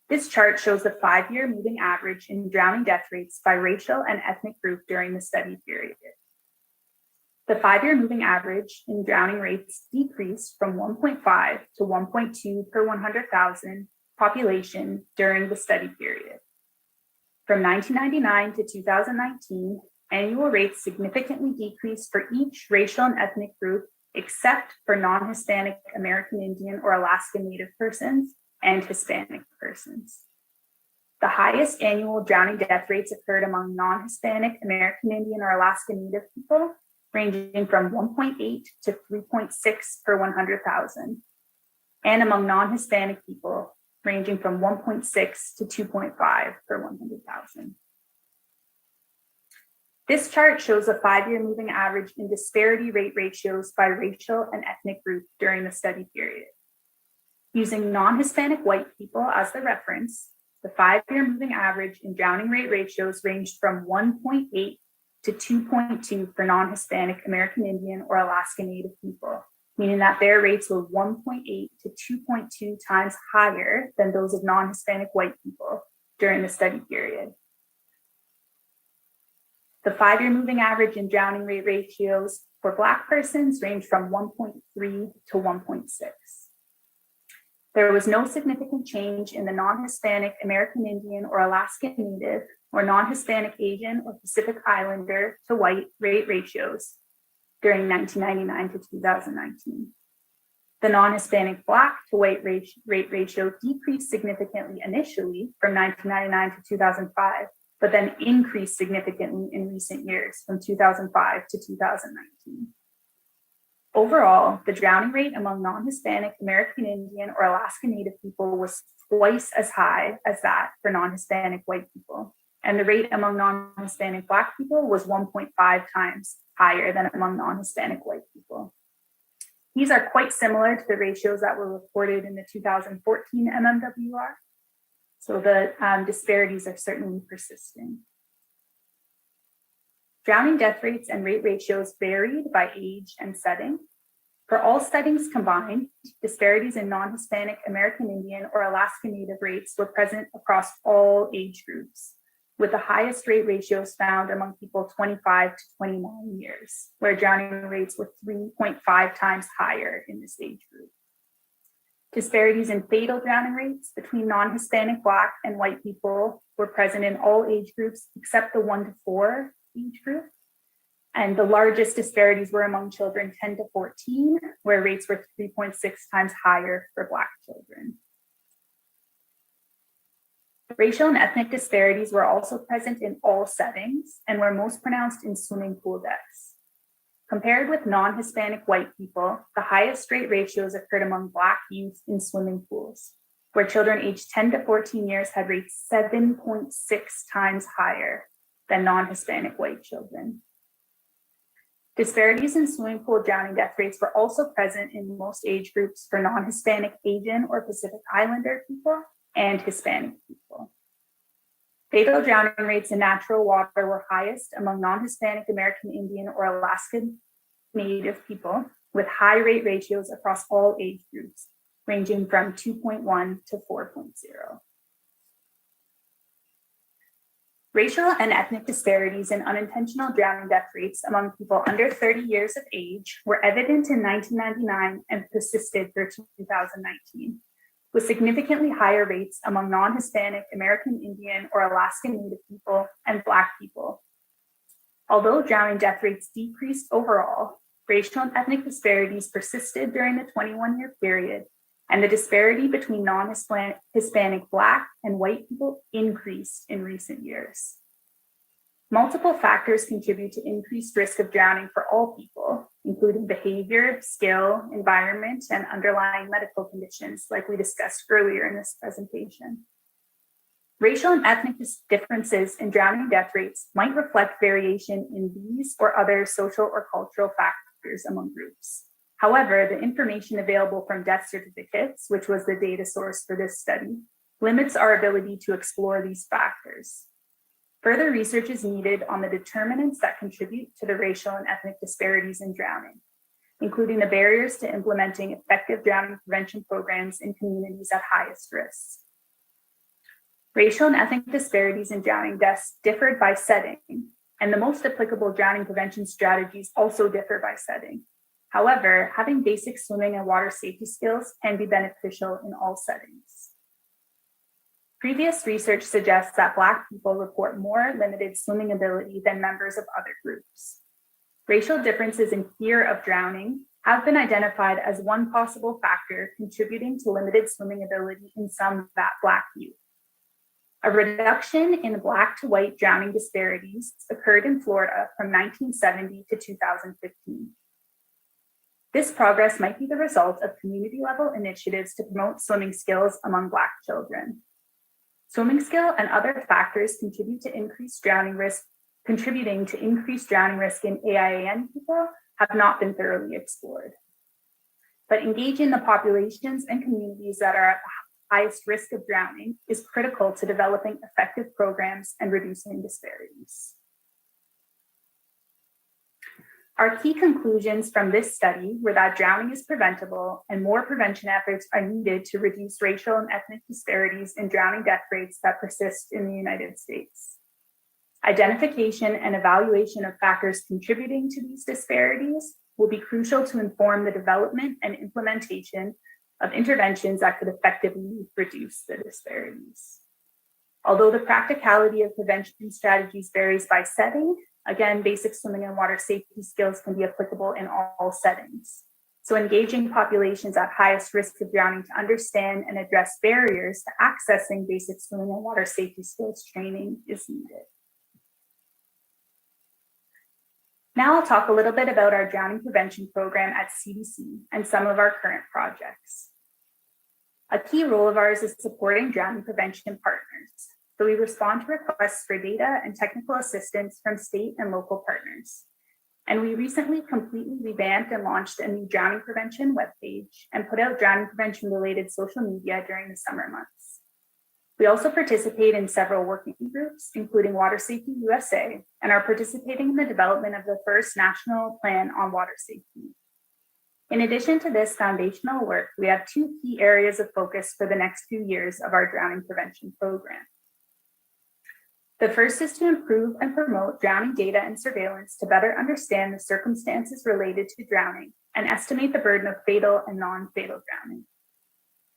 This chart shows the 5-year moving average in drowning death rates by racial and ethnic group during the study period. The 5-year moving average in drowning rates decreased from 1.5 to 1.2 per 100,000 population during the study period. From 1999 to 2019, annual rates significantly decreased for each racial and ethnic group except for non-Hispanic American Indian or Alaska Native persons and Hispanic persons. The highest annual drowning death rates occurred among non-Hispanic American Indian or Alaska Native people, ranging from 1.8 to 3.6 per 100,000, and among non-Hispanic people, ranging from 1.6 to 2.5 per 100,000. This chart shows a 5-year moving average in disparity rate ratios by racial and ethnic group during the study period. Using non-Hispanic white people as the reference, the 5-year moving average in drowning rate ratios ranged from 1.8 to 2.2 for non-Hispanic American Indian or Alaska Native people, meaning that their rates were 1.8 to 2.2 times higher than those of non-Hispanic white people during the study period. The 5-year moving average in drowning rate ratios for Black persons ranged from 1.3 to 1.6. There was no significant change in the non-Hispanic American Indian or Alaska Native or non-Hispanic Asian or Pacific Islander to white rate ratios during 1999 to 2019. The non-Hispanic Black to white rate ratio decreased significantly initially from 1999 to 2005, but then increased significantly in recent years from 2005 to 2019. Overall, the drowning rate among non-Hispanic American Indian or Alaska Native people was twice as high as that for non-Hispanic white people. And the rate among non-Hispanic Black people was 1.5 times higher than among non-Hispanic white people. These are quite similar to the ratios that were reported in the 2014 MMWR. So the disparities are certainly persisting. Drowning death rates and rate ratios varied by age and setting. For all settings combined, disparities in non-Hispanic American Indian or Alaska Native rates were present across all age groups, with the highest rate ratios found among people 25 to 29 years, where drowning rates were 3.5 times higher in this age group. Disparities in fatal drowning rates between non-Hispanic Black and white people were present in all age groups except the 1 to 4 age group. And the largest disparities were among children 10 to 14, where rates were 3.6 times higher for Black children. Racial and ethnic disparities were also present in all settings and were most pronounced in swimming pool deaths. Compared with non-Hispanic white people, the highest rate ratios occurred among Black youth in swimming pools, where children aged 10 to 14 years had rates 7.6 times higher than non-Hispanic white children. Disparities in swimming pool drowning death rates were also present in most age groups for non-Hispanic Asian or Pacific Islander people and Hispanic people. Fatal drowning rates in natural water were highest among non-Hispanic American Indian or Alaskan Native people, with high rate ratios across all age groups, ranging from 2.1 to 4.0. Racial and ethnic disparities in unintentional drowning death rates among people under 30 years of age were evident in 1999 and persisted through 2019, with significantly higher rates among non-Hispanic American Indian or Alaska Native people and Black people. Although drowning death rates decreased overall, racial and ethnic disparities persisted during the 21-year period, and the disparity between non-Hispanic Black and white people increased in recent years. Multiple factors contribute to increased risk of drowning for all people, including behavior, skill, environment, and underlying medical conditions, like we discussed earlier in this presentation. Racial and ethnic differences in drowning death rates might reflect variation in these or other social or cultural factors among groups. However, the information available from death certificates, which was the data source for this study, limits our ability to explore these factors. Further research is needed on the determinants that contribute to the racial and ethnic disparities in drowning, including the barriers to implementing effective drowning prevention programs in communities at highest risk. Racial and ethnic disparities in drowning deaths differed by setting, and the most applicable drowning prevention strategies also differ by setting. However, having basic swimming and water safety skills can be beneficial in all settings. Previous research suggests that Black people report more limited swimming ability than members of other groups. Racial differences in fear of drowning have been identified as one possible factor contributing to limited swimming ability in some Black youth. A reduction in Black to white drowning disparities occurred in Florida from 1970 to 2015. This progress might be the result of community-level initiatives to promote swimming skills among Black children. Swimming skill and other factors contributing to increased drowning risk in AIAN people have not been thoroughly explored. But engaging the populations and communities that are at the highest risk of drowning is critical to developing effective programs and reducing disparities. Our key conclusions from this study were that drowning is preventable and more prevention efforts are needed to reduce racial and ethnic disparities in drowning death rates that persist in the United States. Identification and evaluation of factors contributing to these disparities will be crucial to inform the development and implementation of interventions that could effectively reduce the disparities. Although the practicality of prevention strategies varies by setting, Again, basic swimming and water safety skills can be applicable in all settings. So engaging populations at highest risk of drowning to understand and address barriers to accessing basic swimming and water safety skills training is needed. Now I'll talk a little bit about our drowning prevention program at CDC and some of our current projects. A key role of ours is supporting drowning prevention partners. So we respond to requests for data and technical assistance from state and local partners. And we recently completely revamped and launched a new drowning prevention webpage and put out drowning prevention related social media during the summer months. We also participate in several working groups, including Water Safety USA, and are participating in the development of the first national plan on water safety. In addition to this foundational work, we have two key areas of focus for the next few years of our drowning prevention program. The first is to improve and promote drowning data and surveillance to better understand the circumstances related to drowning and estimate the burden of fatal and non-fatal drowning.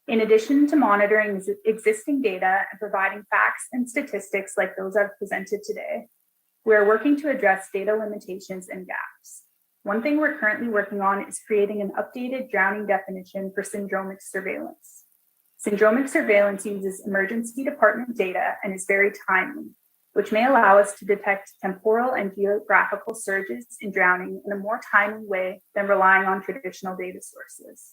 In addition to monitoring existing data and providing facts and statistics like those I've presented today, we are working to address data limitations and gaps. One thing we're currently working on is creating an updated drowning definition for syndromic surveillance. Syndromic surveillance uses emergency department data and is very timely, which may allow us to detect temporal and geographical surges in drowning in a more timely way than relying on traditional data sources.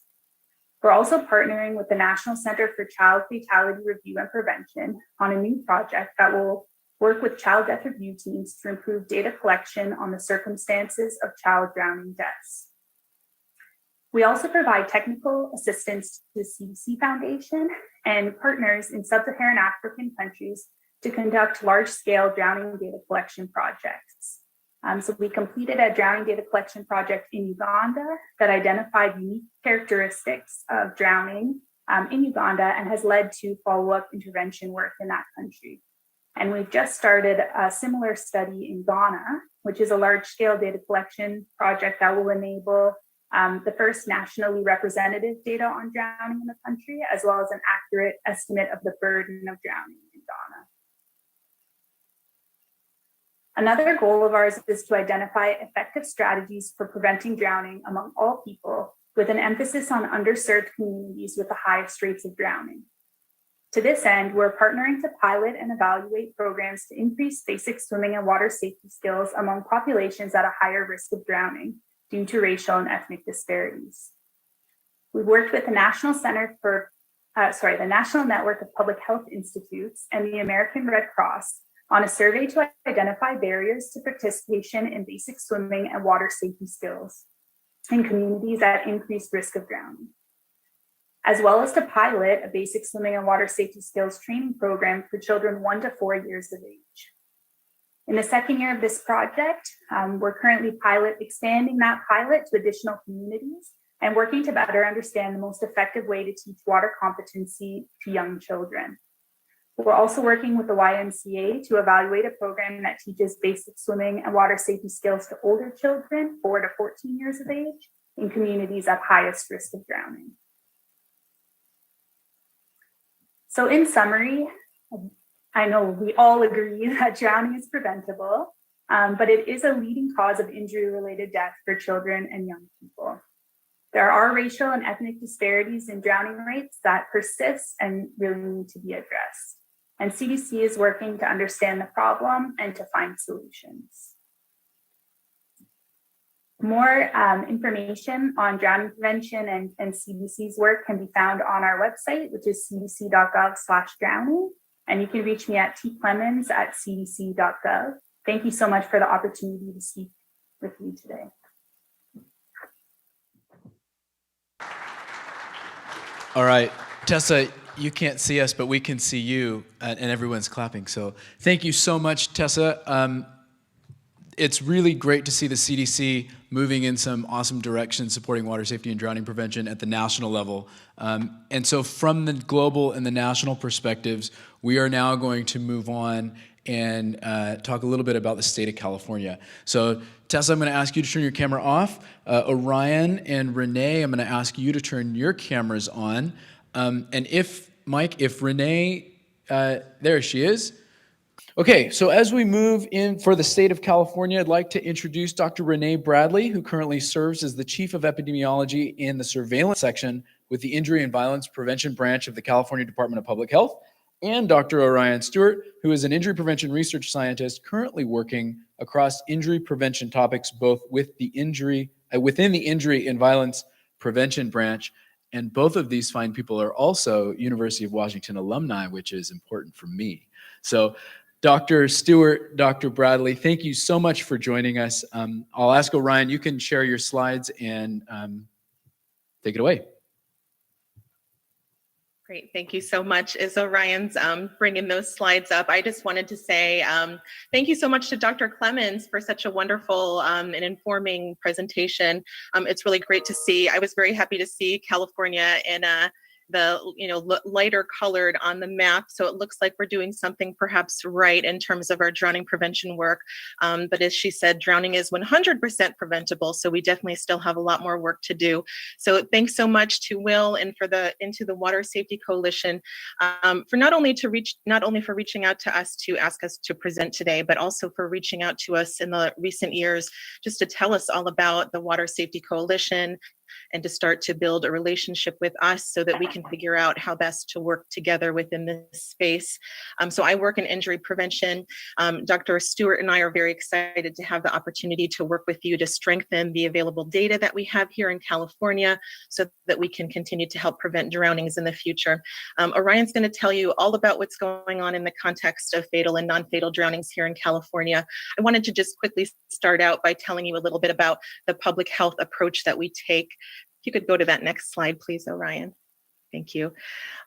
We're also partnering with the National Center for Child Fatality Review and Prevention on a new project that will work with child death review teams to improve data collection on the circumstances of child drowning deaths. We also provide technical assistance to the CDC Foundation and partners in sub-Saharan African countries to conduct large-scale drowning data collection projects. So we completed a drowning data collection project in Uganda that identified unique characteristics of drowning in Uganda and has led to follow-up intervention work in that country. And we've just started a similar study in Ghana, which is a large-scale data collection project that will enable the first nationally representative data on drowning in the country, as well as an accurate estimate of the burden of drowning in Ghana. Another goal of ours is to identify effective strategies for preventing drowning among all people, with an emphasis on underserved communities with the highest rates of drowning. To this end, we're partnering to pilot and evaluate programs to increase basic swimming and water safety skills among populations at a higher risk of drowning due to racial and ethnic disparities. We've worked with the National Network of Public Health Institutes and the American Red Cross on a survey to identify barriers to participation in basic swimming and water safety skills in communities at increased risk of drowning, as well as to pilot a basic swimming and water safety skills training program for children 1 to 4 years of age. In the second year of this project, we're currently expanding that pilot to additional communities and working to better understand the most effective way to teach water competency to young children. We're also working with the YMCA to evaluate a program that teaches basic swimming and water safety skills to older children, 4 to 14 years of age, in communities at highest risk of drowning. So in summary, I know we all agree that drowning is preventable, but it is a leading cause of injury-related death for children and young people. There are racial and ethnic disparities in drowning rates that persist and really need to be addressed. And CDC is working to understand the problem and to find solutions. More information on drowning prevention and CDC's work can be found on our website, which is cdc.gov/drowning. And you can reach me at tclemens@cdc.gov. Thank you so much for the opportunity to speak with you today. All right, Tessa, you can't see us, but we can see you, and everyone's clapping. So thank you so much, Tessa. It's really great to see the CDC moving in some awesome directions, supporting water safety and drowning prevention at the national level. And so from the global and the national perspectives, we are now going to move on and talk a little bit about the state of California. So Tessa, I'm going to ask you to turn your camera off. Orion and Renay, I'm going to ask you to turn your cameras on. And if Renay, there she is. Okay, so as we move in for the state of California, I'd like to introduce Dr. Renay Bradley, who currently serves as the Chief of Epidemiology in the Surveillance Section with the Injury and Violence Prevention Branch of the California Department of Public Health, and Dr. Orion Stewart, who is an injury prevention research scientist currently working across injury prevention topics both with the within the Injury and Violence Prevention Branch. And both of these fine people are also University of Washington alumni, which is important for me. So Dr. Stewart, Dr. Bradley, thank you so much for joining us. I'll ask Orion, you can share your slides and take it away. Great, thank you so much. As Orion's bringing those slides up, I just wanted to say thank you so much to Dr. Clemens for such a wonderful and informing presentation. It's really great to see. I was very happy to see California in the lighter colored on the map, so it looks like we're doing something perhaps right in terms of our drowning prevention work. But as she said, drowning is 100% preventable, so we definitely still have a lot more work to do. So thanks so much to Will and for the Into the Water Safety Coalition for not only for reaching out to us to ask us to present today, but also for reaching out to us in the recent years just to tell us all about the Water Safety Coalition and to start to build a relationship with us so that we can figure out how best to work together within this space. So I work in injury prevention. Dr. Stewart and I are very excited to have the opportunity to work with you to strengthen the available data that we have here in California so that we can continue to help prevent drownings in the future. Orion's going to tell you all about what's going on in the context of fatal and non-fatal drownings here in California. I wanted to just quickly start out by telling you a little bit about the public health approach that we take. If you could go to that next slide, please, Orion. Thank you.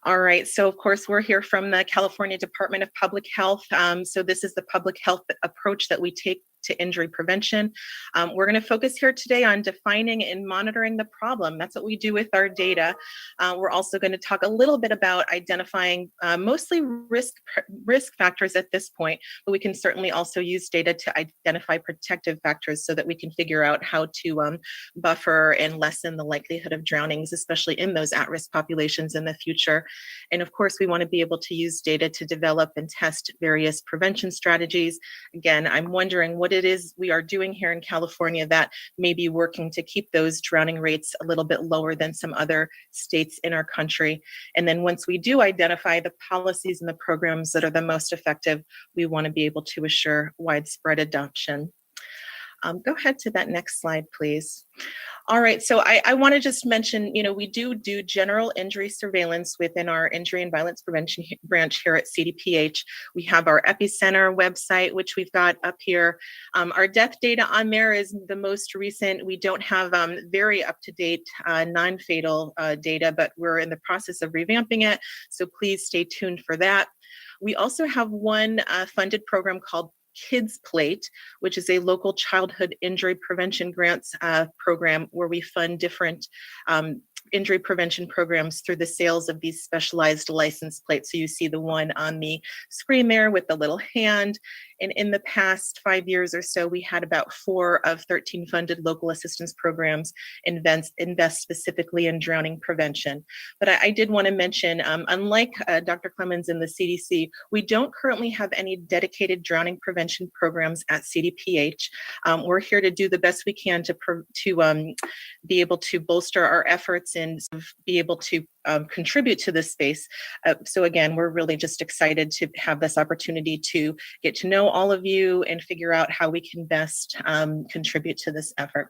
All right, so of course, we're here from the California Department of Public Health. So this is the public health approach that we take to injury prevention. We're going to focus here today on defining and monitoring the problem. That's what we do with our data. We're also going to talk a little bit about identifying mostly risk factors at this point, but we can certainly also use data to identify protective factors so that we can figure out how to buffer and lessen the likelihood of drownings, especially in those at-risk populations in the future. And of course, we want to be able to use data to develop and test various prevention strategies. Again, I'm wondering what it is we are doing here in California that may be working to keep those drowning rates a little bit lower than some other states in our country. And then once we do identify the policies and the programs that are the most effective, we want to be able to assure widespread adoption. Go ahead to that next slide, please. All right, so I want to just mention, we do general injury surveillance within our Injury and Violence Prevention branch here at CDPH. We have our Epicenter website, which we've got up here. Our death data on there is the most recent. We don't have very up-to-date non-fatal data, but we're in the process of revamping it, so please stay tuned for that. We also have one funded program called Kids Plate, which is a local childhood injury prevention grants program where we fund different injury prevention programs through the sales of these specialized license plates. So you see the one on the screen there with the little hand. And in the past 5 years or so, we had about 4 of 13 funded local assistance programs invest specifically in drowning prevention. But I did want to mention, unlike Dr. Clemens in the CDC, we don't currently have any dedicated drowning prevention programs at CDPH. We're here to do the best we can to be able to bolster our efforts and be able to contribute to this space. So again, we're really just excited to have this opportunity to get to know all of you and figure out how we can best contribute to this effort.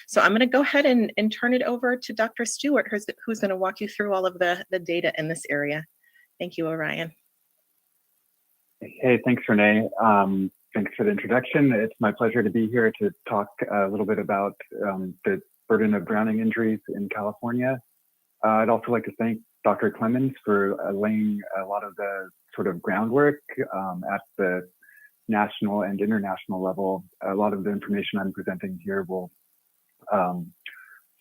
So I'm going to go ahead and turn it over to Dr. Stewart, who's going to walk you through all of the data in this area. Thank you, Orion. Hey, thanks, Renay. Thanks for the introduction. It's my pleasure to be here to talk a little bit about the burden of drowning injuries in California. I'd also like to thank Dr. Clemens for laying a lot of the sort of groundwork at the national and international level. A lot of the information I'm presenting here will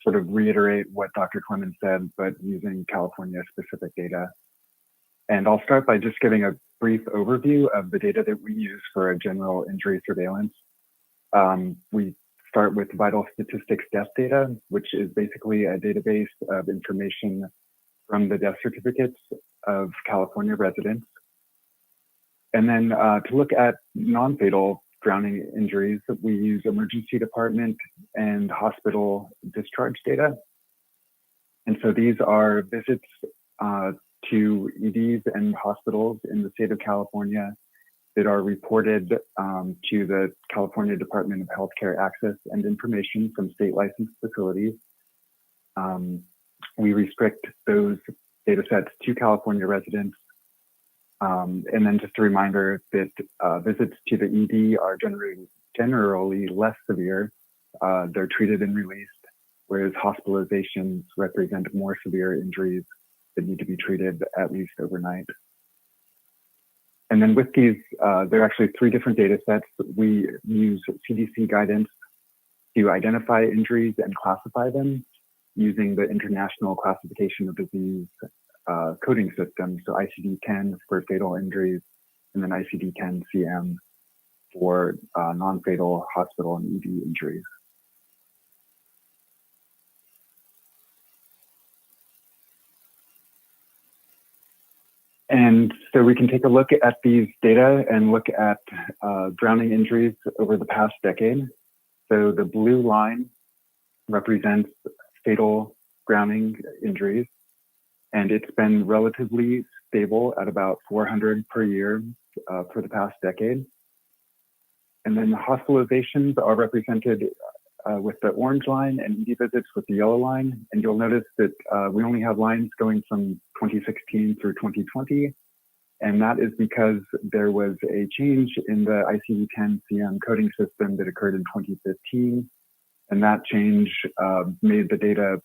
sort of reiterate what Dr. Clemens said, but using California-specific data. And I'll start by just giving a brief overview of the data that we use for a general injury surveillance. We start with vital statistics death data, which is basically a database of information from the death certificates of California residents. And then to look at non-fatal drowning injuries, we use emergency department and hospital discharge data. And so these are visits to EDs and hospitals in the state of California that are reported to the California Department of Healthcare Access and Information from state licensed facilities. We restrict those data sets to California residents. And then just a reminder that visits to the ED are generally less severe. They're treated and released, whereas hospitalizations represent more severe injuries that need to be treated at least overnight. And then with these, there are actually 3 different data sets. We use CDC guidance to identify injuries and classify them using the International Classification of Disease coding system. So ICD-10 for fatal injuries, and then ICD-10-CM for non-fatal hospital and ED injuries. And so we can take a look at these data and look at drowning injuries over the past decade. So the blue line represents fatal drowning injuries, and it's been relatively stable at about 400 per year for the past decade. And then the hospitalizations are represented with the orange line and ED visits with the yellow line. And you'll notice that we only have lines going from 2016 through 2020. And that is because there was a change in the ICD-10-CM coding system that occurred in 2015. And that change made the data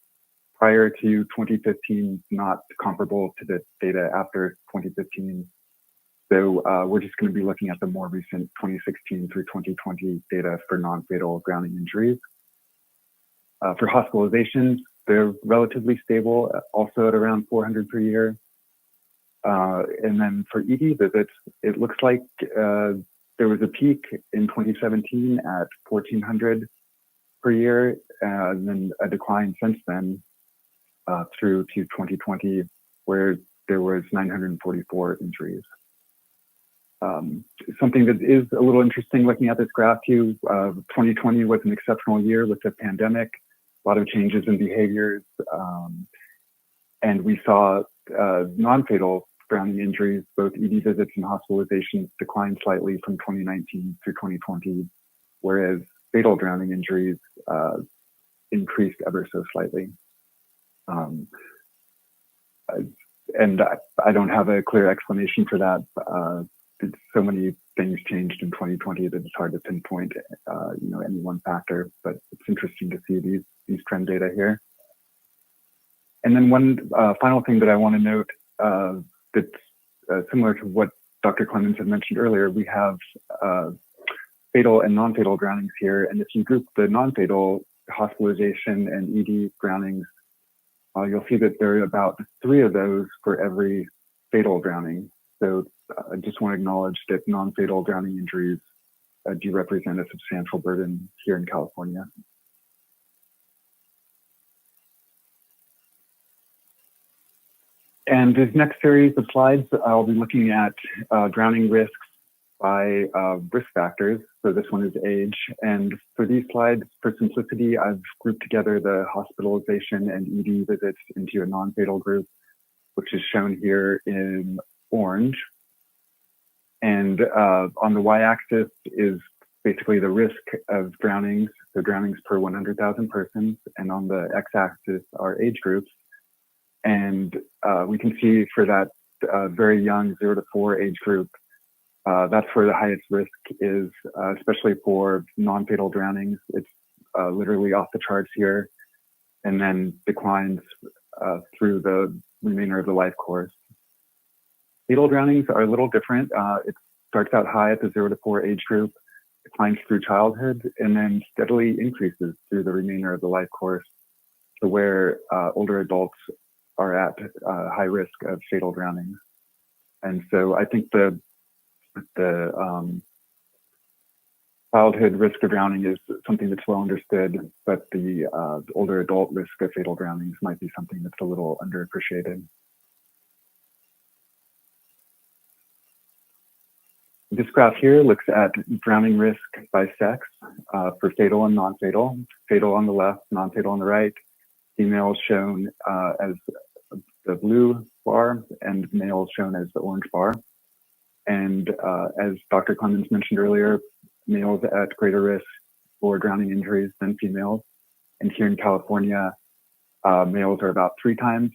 prior to 2015 not comparable to the data after 2015. So we're just going to be looking at the more recent 2016 through 2020 data for non-fatal drowning injuries. For hospitalizations, they're relatively stable, also at around 400 per year. And then for ED visits, it looks like there was a peak in 2017 at 1,400 per year, and then a decline since then through to 2020, where there was 944 injuries. Something that is a little interesting looking at this graph too, 2020 was an exceptional year with the pandemic, a lot of changes in behaviors, and we saw non-fatal drowning injuries, both ED visits and hospitalizations, decline slightly from 2019 through 2020, whereas fatal drowning injuries increased ever so slightly. And I don't have a clear explanation for that. So many things changed in 2020 that it's hard to pinpoint, any one factor. But it's interesting to see these trend data here. And then one final thing that I want to note that's similar to what Dr. Clemens had mentioned earlier. We have fatal and non-fatal drownings here, and if you group the non-fatal hospitalization and ED drownings, you'll see that there are about 3 of those for every fatal drowning. So I just want to acknowledge that non-fatal drowning injuries do represent a substantial burden here in California. And this next series of slides, I'll be looking at drowning risks by risk factors. So this one is age. And for these slides, for simplicity, I've grouped together the hospitalization and ED visits into a non-fatal group, which is shown here in orange. And on the y-axis is basically the risk of drownings, so drownings per 100,000 persons. And on the x-axis are age groups. And we can see for that very young 0 to 4 age group, that's where the highest risk is, especially for non-fatal drownings. It's literally off the charts here, and then declines through the remainder of the life course. Fatal drownings are a little different. It starts out high at the 0 to 4 age group, declines through childhood, and then steadily increases through the remainder of the life course to where older adults are at high risk of fatal drowning. And so I think the childhood risk of drowning is something that's well understood, but the older adult risk of fatal drownings might be something that's a little underappreciated. This graph here looks at drowning risk by sex for fatal and non-fatal. Fatal on the left, non-fatal on the right. Females shown as the blue bar and males shown as the orange bar. And as Dr. Clemens mentioned earlier, males at greater risk for drowning injuries than females. And here in California, males are about 3 times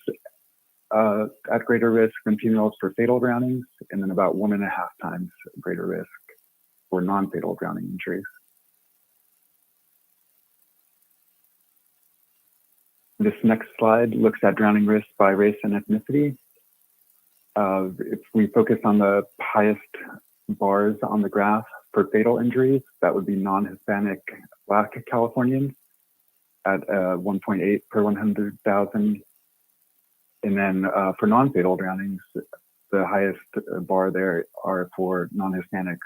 at greater risk than females for fatal drownings, and then about 1.5 times greater risk for non-fatal drowning injuries. This next slide looks at drowning risk by race and ethnicity. If we focus on the highest bars on the graph for fatal injuries, that would be non-Hispanic Black Californians at 1.8 per 100,000. And then for non-fatal drownings, the highest bar there are for non-Hispanic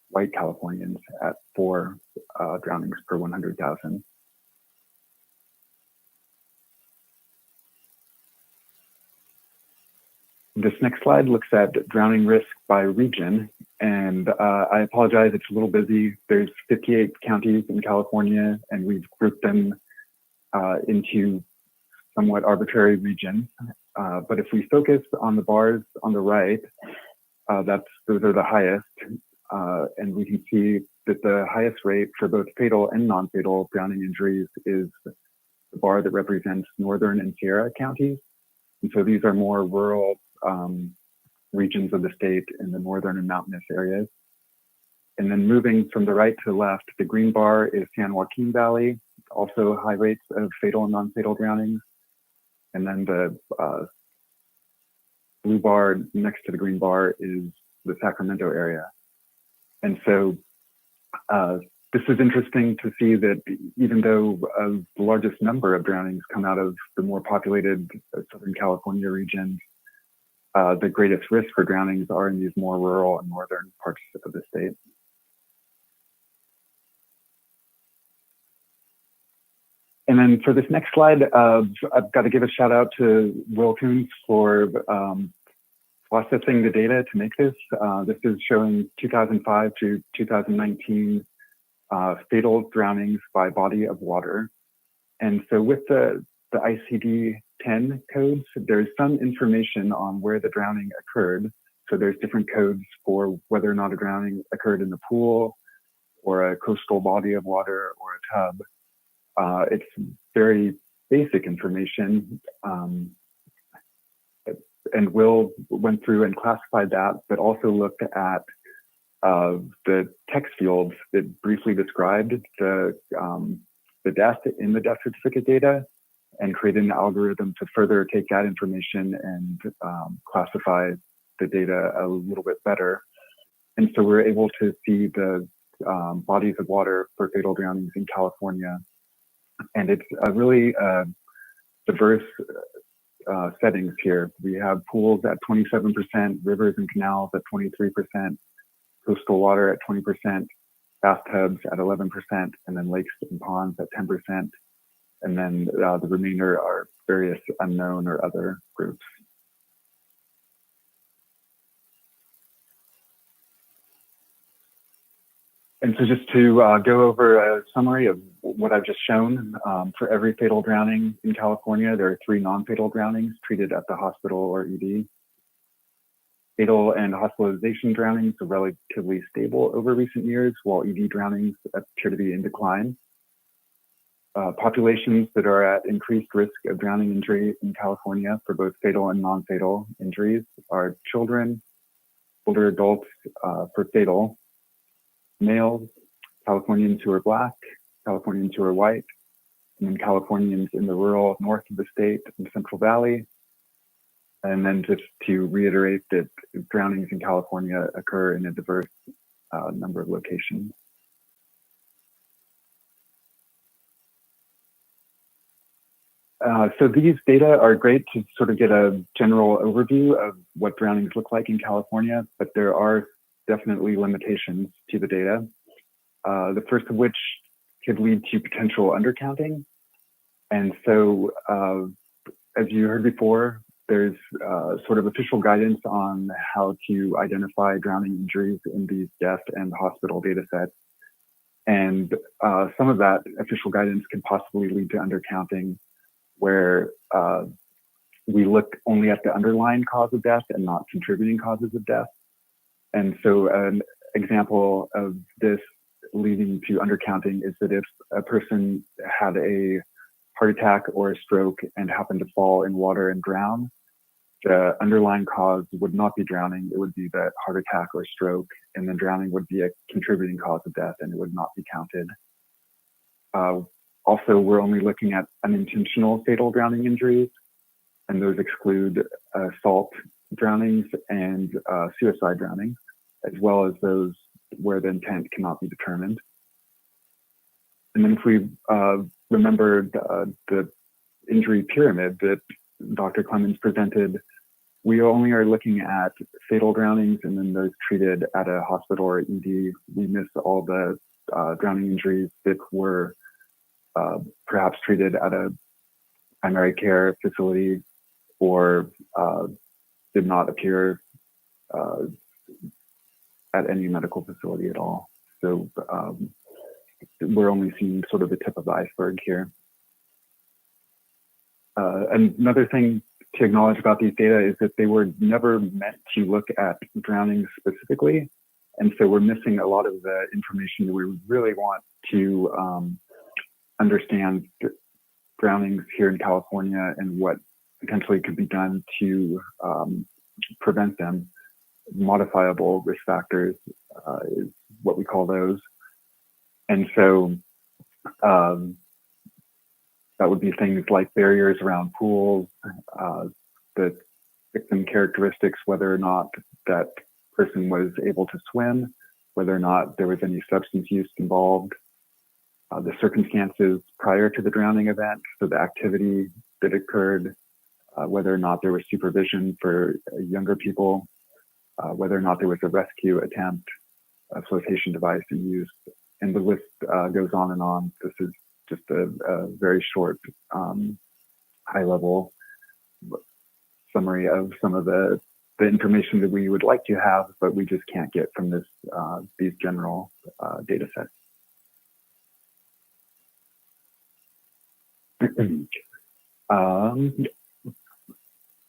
white Californians at 4 drownings per 100,000. This next slide looks at drowning risk by region. And I apologize, it's a little busy. There's 58 counties in California, and we've grouped them into somewhat arbitrary regions. But if we focus on the bars on the right, those are the highest. And we can see that the highest rate for both fatal and non-fatal drowning injuries is the bar that represents Northern and Sierra counties. And so these are more rural regions of the state in the northern and mountainous areas. And then moving from the right to the left, the green bar is San Joaquin Valley, also high rates of fatal and non-fatal drownings. And then the blue bar next to the green bar is the Sacramento area. And so this is interesting to see that even though the largest number of drownings come out of the more populated Southern California region, the greatest risk for drownings are in these more rural and northern parts of the state. And then for this next slide, I've got to give a shout out to Will Coons for processing the data to make this. This is showing 2005 to 2019 fatal drownings by body of water. And so with the ICD-10 codes, there's some information on where the drowning occurred. So there's different codes for whether or not a drowning occurred in the pool or a coastal body of water or a tub. It's very basic information. And Will went through and classified that, but also looked at the text fields that briefly described the death in the death certificate data, and created an algorithm to further take that information and classify the data a little bit better. And so we're able to see the bodies of water for fatal drownings in California. And it's a really diverse settings here. We have pools at 27%, rivers and canals at 23%, coastal water at 20%, bathtubs at 11%, and then lakes and ponds at 10%. And then the remainder are various unknown or other groups. And so just to go over a summary of what I've just shown, for every fatal drowning in California, there are 3 non-fatal drownings treated at the hospital or ED. Fatal and hospitalization drownings are relatively stable over recent years, while ED drownings appear to be in decline. Populations that are at increased risk of drowning injury in California for both fatal and non-fatal injuries are children, older adults for fatal, males, Californians who are Black, Californians who are white, and then Californians in the rural north of the state and Central Valley. And then just to reiterate that drownings in California occur in a diverse number of locations. So these data are great to sort of get a general overview of what drownings look like in California, but there are definitely limitations to the data. The first of which could lead to potential undercounting. And so, as you heard before, there's sort of official guidance on how to identify drowning injuries in these death and hospital data sets. And some of that official guidance can possibly lead to undercounting, where we look only at the underlying cause of death and not contributing causes of death. And so an example of this leading to undercounting is that if a person had a heart attack or a stroke and happened to fall in water and drown, the underlying cause would not be drowning, it would be that heart attack or stroke, and then drowning would be a contributing cause of death and it would not be counted. Also, we're only looking at unintentional fatal drowning injuries, and those exclude assault drownings and suicide drownings, as well as those where the intent cannot be determined. And then if we remember the injury pyramid that Dr. Clemens presented, we only are looking at fatal drownings and then those treated at a hospital or ED. We miss all the drowning injuries that were perhaps treated at a primary care facility or did not appear at any medical facility at all. So we're only seeing sort of the tip of the iceberg here. Another thing to acknowledge about these data is that they were never meant to look at drowning specifically. And so we're missing a lot of the information that we really want to understand drownings here in California and what potentially could be done to prevent them. Modifiable risk factors is what we call those. And so that would be things like barriers around pools, the victim characteristics, whether or not that person was able to swim, whether or not there was any substance use involved, the circumstances prior to the drowning event, so the activity that occurred, whether or not there was supervision for younger people, whether or not there was a rescue attempt, a flotation device in use, and the list goes on and on. This is just a very short, high-level summary of some of the information that we would like to have, but we just can't get from this these general data sets.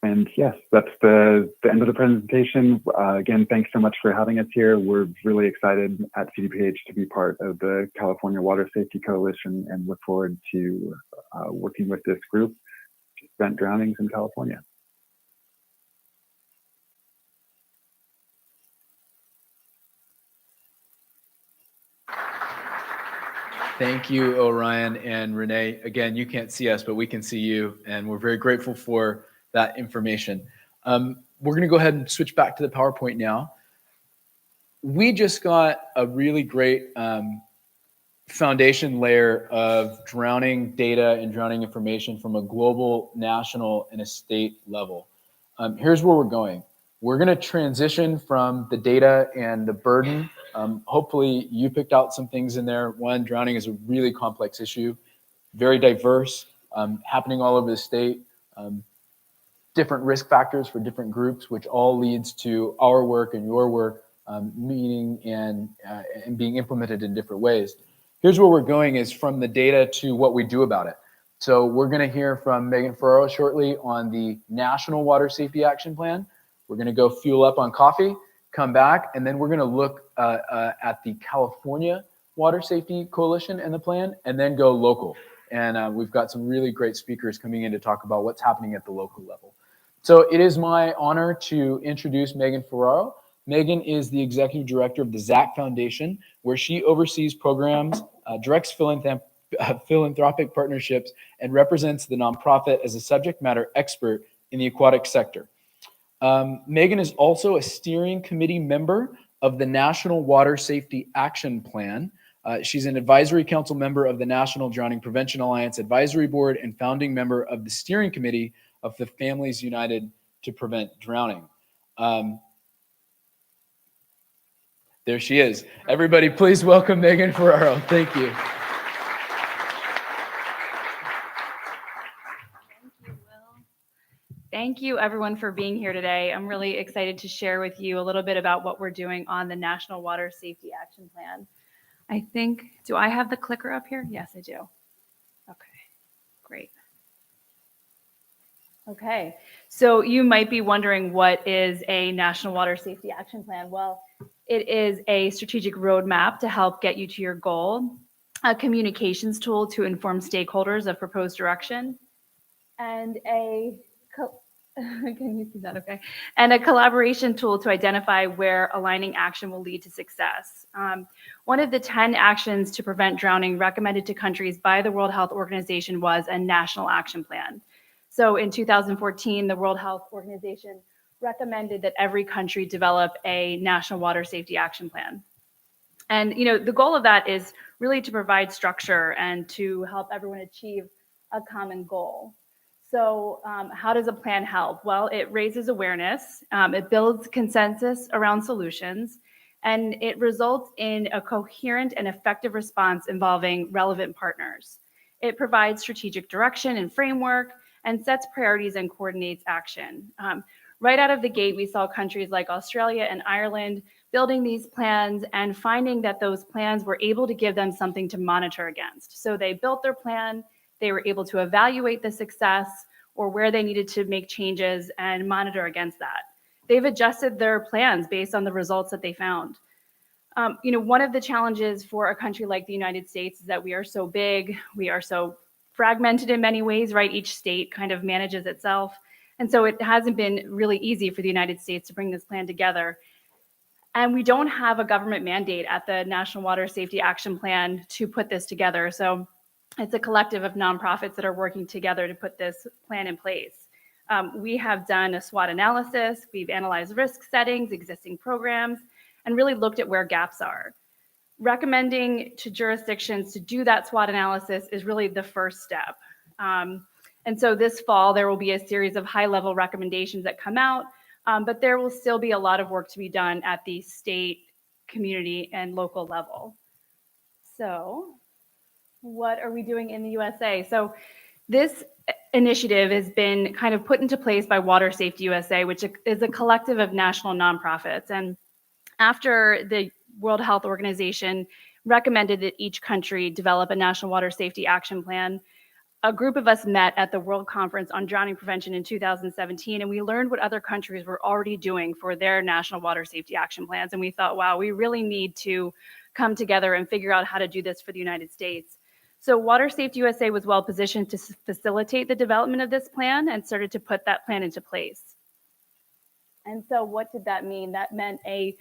And yes, that's the end of the presentation. Again, thanks so much for having us here. We're really excited at CDPH to be part of the California Water Safety Coalition and look forward to working with this group to prevent drownings in California. Thank you, Orion and Renee. Again, you can't see us, but we can see you, and we're very grateful for that information. We're going to go ahead and switch back to the PowerPoint now. We just got a really great foundation layer of drowning data and drowning information from a global, national, and a state level. Here's where we're going. We're going to transition from the data and the burden. Hopefully you picked out some things in there. One, drowning is a really complex issue, very diverse, happening all over the state, different risk factors for different groups, which all leads to our work and your work meeting and being implemented in different ways. Here's where we're going is from the data to what we do about it. So we're going to hear from Megan Ferraro shortly on the National Water Safety Action Plan. We're going to go fuel up on coffee, come back, and then we're going to look at the California Water Safety Coalition and the plan, and then go local. And we've got some really great speakers coming in to talk about what's happening at the local level. So it is my honor to introduce Megan Ferraro. Megan is the executive director of the ZAC Foundation, where she oversees programs, directs philanthropic partnerships, and represents the nonprofit as a subject matter expert in the aquatic sector. Megan is also a steering committee member of the National Water Safety Action Plan. She's an advisory council member of the National Drowning Prevention Alliance Advisory Board and founding member of the steering committee of the Families United to Prevent Drowning. There she is. Everybody, please welcome Megan Ferraro. Thank you. Thank you everyone for being here today. I'm really excited to share with you a little bit about what we're doing on the National Water Safety Action Plan. I think, do I have the clicker up here? Yes, I do. Okay, great. Okay, so you might be wondering, what is a National Water Safety Action Plan? Well, it is a strategic roadmap to help get you to your goal, a communications tool to inform stakeholders of proposed direction, and can you see that? Okay. And a collaboration tool to identify where aligning action will lead to success. One of the 10 actions to prevent drowning recommended to countries by the World Health Organization was a national action plan. So in 2014, the World Health Organization recommended that every country develop a national water safety action plan. And the goal of that is really to provide structure and to help everyone achieve a common goal. So how does a plan help? Well, it raises awareness, it builds consensus around solutions, and it results in a coherent and effective response involving relevant partners. It provides strategic direction and framework and sets priorities and coordinates action. Right out of the gate, we saw countries like Australia and Ireland building these plans and finding that those plans were able to give them something to monitor against. So they built their plan, they were able to evaluate the success or where they needed to make changes and monitor against that. They've adjusted their plans based on the results that they found. One of the challenges for a country like the United States is that we are so big, we are so fragmented in many ways, right? Each state kind of manages itself. And so it hasn't been really easy for the United States to bring this plan together. And we don't have a government mandate at the National Water Safety Action Plan to put this together. So it's a collective of nonprofits that are working together to put this plan in place. We have done a SWOT analysis, we've analyzed risk settings, existing programs, and really looked at where gaps are. Recommending to jurisdictions to do that SWOT analysis is really the first step. And so this fall, there will be a series of high-level recommendations that come out, but there will still be a lot of work to be done at the state, community, and local level. So what are we doing in the USA? So this initiative has been kind of put into place by Water Safety USA, which is a collective of national nonprofits. And after the World Health Organization recommended that each country develop a national water safety action plan, a group of us met at the World Conference on Drowning Prevention in 2017, and we learned what other countries were already doing for their national water safety action plans. And we thought, wow, we really need to come together and figure out how to do this for the United States. So Water Safety USA was well positioned to facilitate the development of this plan and started to put that plan into place. And so what did that mean? That meant a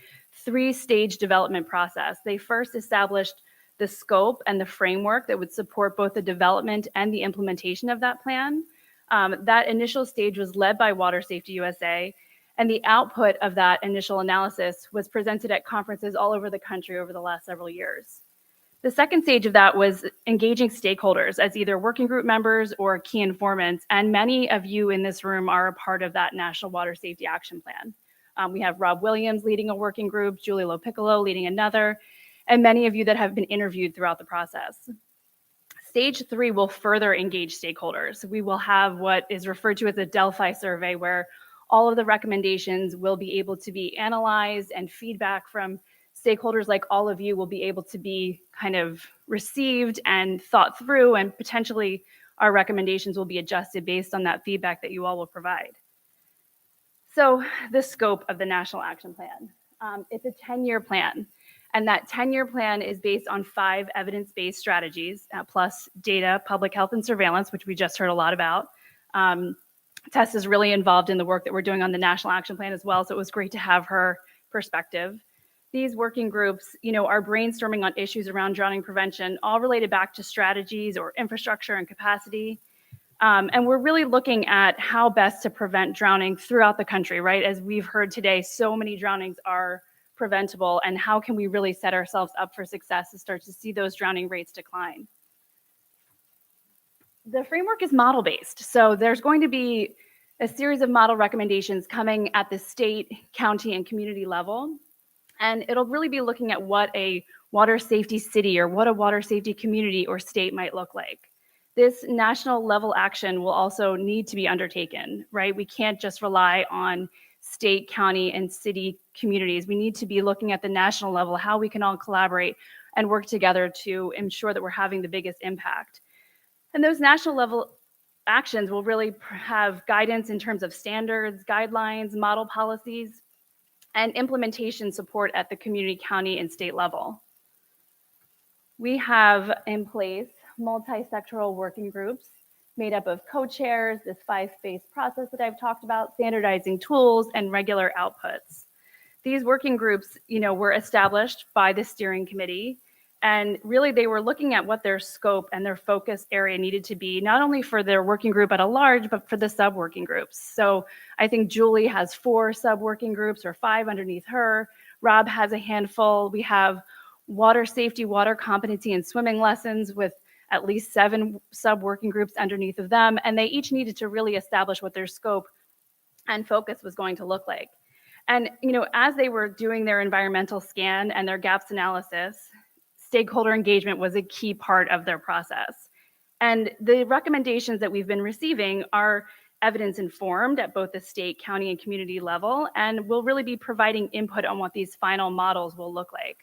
3-stage development process. They first established the scope and the framework that would support both the development and the implementation of that plan. That initial stage was led by Water Safety USA, and the output of that initial analysis was presented at conferences all over the country over the last several years. The second stage of that was engaging stakeholders as either working group members or key informants, and many of you in this room are a part of that National Water Safety Action Plan. We have Rob Williams leading a working group, Julie Lopiccolo leading another, and many of you that have been interviewed throughout the process. Stage 3 will further engage stakeholders. We will have what is referred to as a Delphi survey, where all of the recommendations will be able to be analyzed, and feedback from stakeholders like all of you will be able to be kind of received and thought through, and potentially our recommendations will be adjusted based on that feedback that you all will provide. So the scope of the National Action Plan. It's a 10-year plan, and that 10-year plan is based on 5 evidence-based strategies, plus data, public health, and surveillance, which we just heard a lot about. Tessa is really involved in the work that we're doing on the National Action Plan as well, so it was great to have her perspective. These working groups, are brainstorming on issues around drowning prevention, all related back to strategies or infrastructure and capacity. And we're really looking at how best to prevent drowning throughout the country, right? As we've heard today, so many drownings are preventable, and how can we really set ourselves up for success to start to see those drowning rates decline? The framework is model-based, so there's going to be a series of model recommendations coming at the state, county, and community level. And it'll really be looking at what a water safety city or what a water safety community or state might look like. this national level action will also need to be undertaken, right? We can't just rely on state, county, and city communities. We need to be looking at the national level, how we can all collaborate and work together to ensure that we're having the biggest impact. And those national level actions will really have guidance in terms of standards, guidelines, model policies, and implementation support at the community, county, and state level. We have in place multi-sectoral working groups made up of co-chairs, this 5-phase process that I've talked about, standardizing tools, and regular outputs. These working groups, were established by the steering committee, and really they were looking at what their scope and their focus area needed to be, not only for their working group at a large, but for the sub-working groups. So I think Julie has 4 sub-working groups or 5 underneath her. Rob has a handful. We have water safety, water competency, and swimming lessons with at least 7 sub-working groups underneath of them, and they each needed to really establish what their scope and focus was going to look like. And as they were doing their environmental scan and their gaps analysis, stakeholder engagement was a key part of their process. And the recommendations that we've been receiving are evidence informed at both the state, county, and community level, and will really be providing input on what these final models will look like.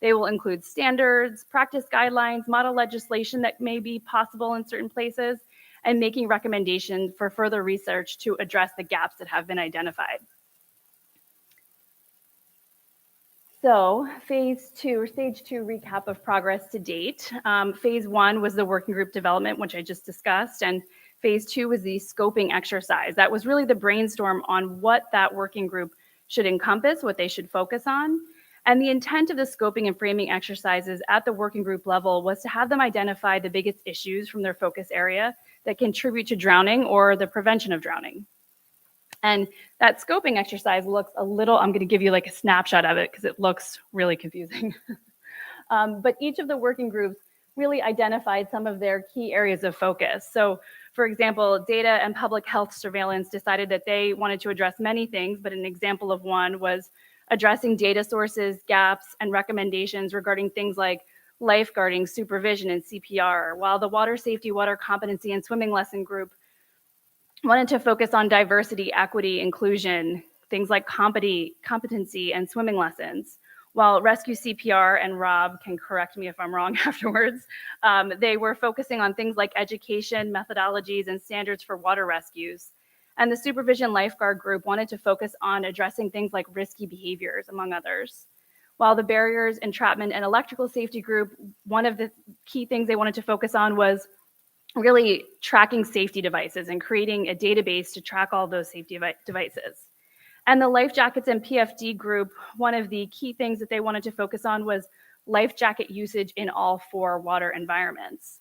They will include standards, practice guidelines, model legislation that may be possible in certain places, and making recommendations for further research to address the gaps that have been identified. So phase 2, or stage 2 recap of progress to date. Phase 1 was the working group development, which I just discussed, and phase 2 was the scoping exercise. That was really the brainstorm on what that working group should encompass, what they should focus on. And the intent of the scoping and framing exercises at the working group level was to have them identify the biggest issues from their focus area that contribute to drowning or the prevention of drowning. And that scoping exercise looks a little, I'm going to give you like a snapshot of it because it looks really confusing. But each of the working groups really identified some of their key areas of focus. So for example, data and public health surveillance decided that they wanted to address many things, but an example of one was addressing data sources, gaps, and recommendations regarding things like lifeguarding, supervision, and CPR, while the water safety, water competency, and swimming lesson group wanted to focus on diversity, equity, inclusion, things like competency, and swimming lessons. While Rescue CPR, and Rob can correct me if I'm wrong afterwards, they were focusing on things like education, methodologies, and standards for water rescues. And the supervision lifeguard group wanted to focus on addressing things like risky behaviors, among others. While the barriers, entrapment, and electrical safety group, one of the key things they wanted to focus on was really tracking safety devices and creating a database to track all those safety devices. And the life jackets and PFD group, one of the key things that they wanted to focus on was life jacket usage in all 4 water environments.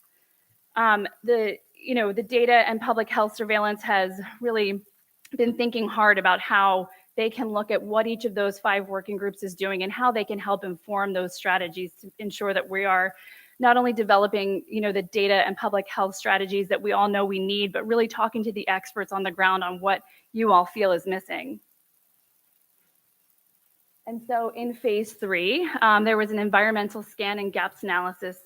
The data and public health surveillance has really been thinking hard about how they can look at what each of those 5 working groups is doing and how they can help inform those strategies to ensure that we are not only developing, the data and public health strategies that we all know we need, but really talking to the experts on the ground on what you all feel is missing. And so in phase 3, there was an environmental scan and gaps analysis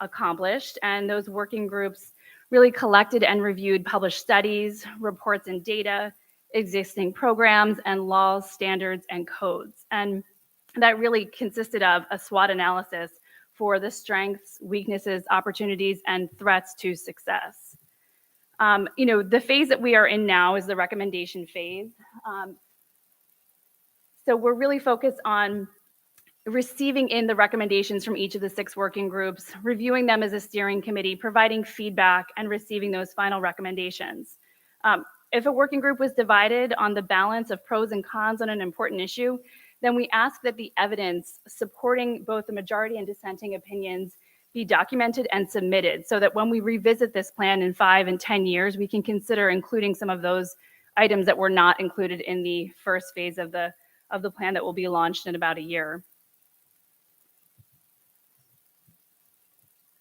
accomplished, and those working groups really collected and reviewed published studies, reports and data, existing programs and laws, standards, and codes. And that really consisted of a SWOT analysis for the strengths, weaknesses, opportunities, and threats to success. The phase that we are in now is the recommendation phase. So we're really focused on receiving in the recommendations from each of the 6 working groups, reviewing them as a steering committee, providing feedback, and receiving those final recommendations. If a working group was divided on the balance of pros and cons on an important issue, then we ask that the evidence supporting both the majority and dissenting opinions be documented and submitted so that when we revisit this plan in 5 and 10 years, we can consider including some of those items that were not included in the first phase of the plan that will be launched in about a year.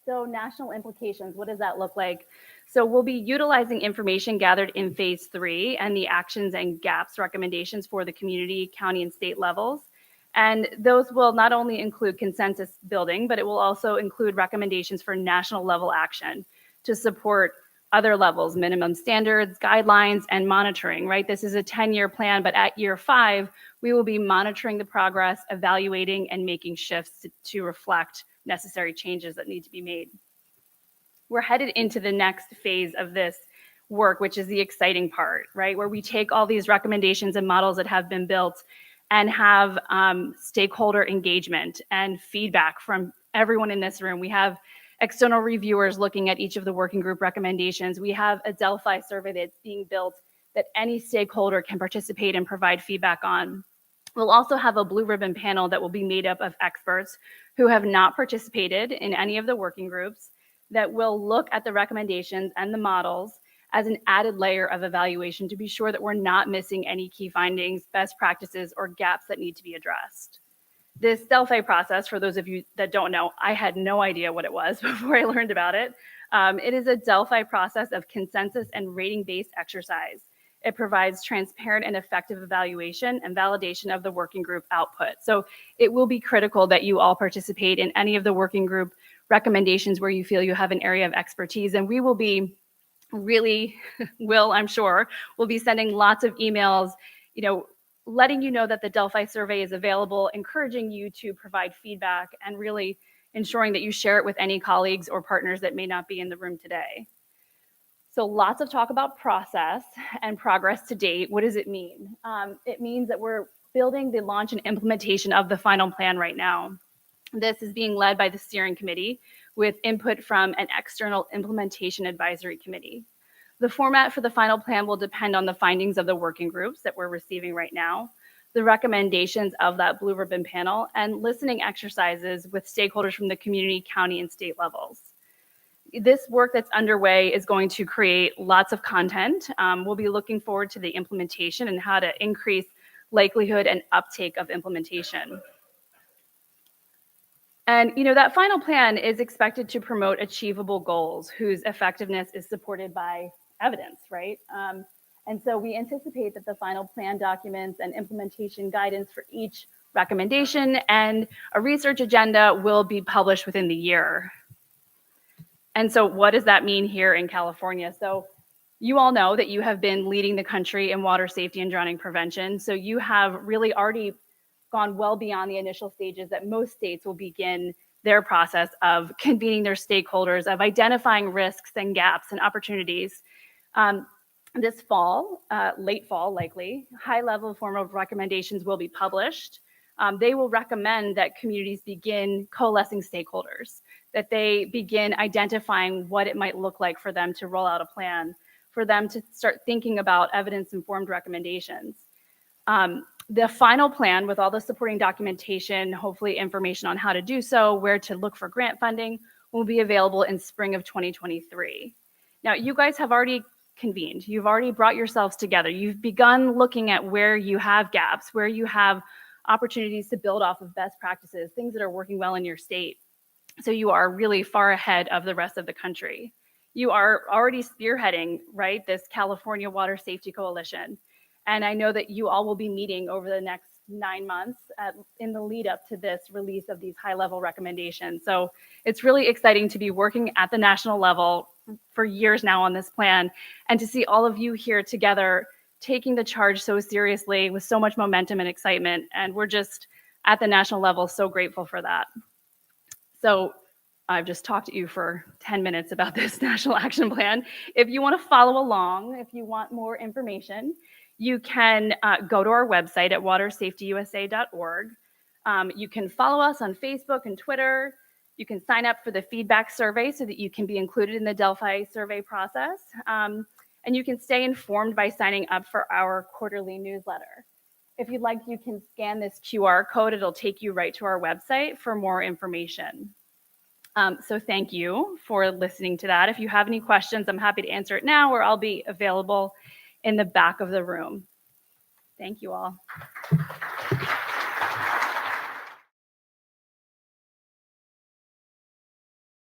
So national implications, what does that look like? So we'll be utilizing information gathered in phase 3 and the actions and gaps recommendations for the community, county, and state levels. And those will not only include consensus building, but it will also include recommendations for national level action to support other levels, minimum standards, guidelines, and monitoring, right? This is a 10-year plan, but at year 5, we will be monitoring the progress, evaluating, and making shifts to reflect necessary changes that need to be made. We're headed into the next phase of this work, which is the exciting part, right? Where we take all these recommendations and models that have been built and have stakeholder engagement and feedback from everyone in this room. We have external reviewers looking at each of the working group recommendations. We have a Delphi survey that's being built that any stakeholder can participate and provide feedback on. We'll also have a blue ribbon panel that will be made up of experts who have not participated in any of the working groups that will look at the recommendations and the models as an added layer of evaluation to be sure that we're not missing any key findings, best practices, or gaps that need to be addressed. This Delphi process, for those of you that don't know, I had no idea what it was before I learned about it. It is a Delphi process of consensus and rating-based exercise. It provides transparent and effective evaluation and validation of the working group output. So it will be critical that you all participate in any of the working group recommendations where you feel you have an area of expertise. And we will be I'm sure, we'll be sending lots of emails, letting you know that the Delphi survey is available, encouraging you to provide feedback, and really ensuring that you share it with any colleagues or partners that may not be in the room today. So lots of talk about process and progress to date. What does it mean? It means that we're building the launch and implementation of the final plan right now. This is being led by the steering committee with input from an external implementation advisory committee. The format for the final plan will depend on the findings of the working groups that we're receiving right now, the recommendations of that blue ribbon panel, and listening exercises with stakeholders from the community, county, and state levels. This work that's underway is going to create lots of content. We'll be looking forward to the implementation and how to increase likelihood and uptake of implementation. And that final plan is expected to promote achievable goals whose effectiveness is supported by evidence, right? And so we anticipate that the final plan documents and implementation guidance for each recommendation and a research agenda will be published within the year. And so what does that mean here in California? So you all know that you have been leading the country in water safety and drowning prevention. So you have really already gone well beyond the initial stages that most states will begin their process of convening their stakeholders, of identifying risks and gaps and opportunities. This fall, late fall likely, high-level formal recommendations will be published. They will recommend that communities begin coalescing stakeholders, that they begin identifying what it might look like for them to roll out a plan, for them to start thinking about evidence-informed recommendations. The final plan with all the supporting documentation, hopefully information on how to do so, where to look for grant funding, will be available in spring of 2023. Now, you guys have already convened. You've already brought yourselves together. You've begun looking at where you have gaps, where you have opportunities to build off of best practices, things that are working well in your state. So you are really far ahead of the rest of the country. You are already spearheading, right, this California Water Safety Coalition. And I know that you all will be meeting over the next 9 months in the lead up to this release of these high-level recommendations. So it's really exciting to be working at the national level for years now on this plan, and to see all of you here together taking the charge so seriously with so much momentum and excitement. And we're just at the national level so grateful for that. So I've just talked to you for 10 minutes about this national action plan. If you want to follow along, if you want more information, you can go to our website at watersafetyusa.org. You can follow us on Facebook and Twitter. You can sign up for the feedback survey so that you can be included in the Delphi survey process. And you can stay informed by signing up for our quarterly newsletter. If you'd like, you can scan this QR code. It'll take you right to our website for more information. So thank you for listening to that. If you have any questions, I'm happy to answer it now, or I'll be available in the back of the room. Thank you all.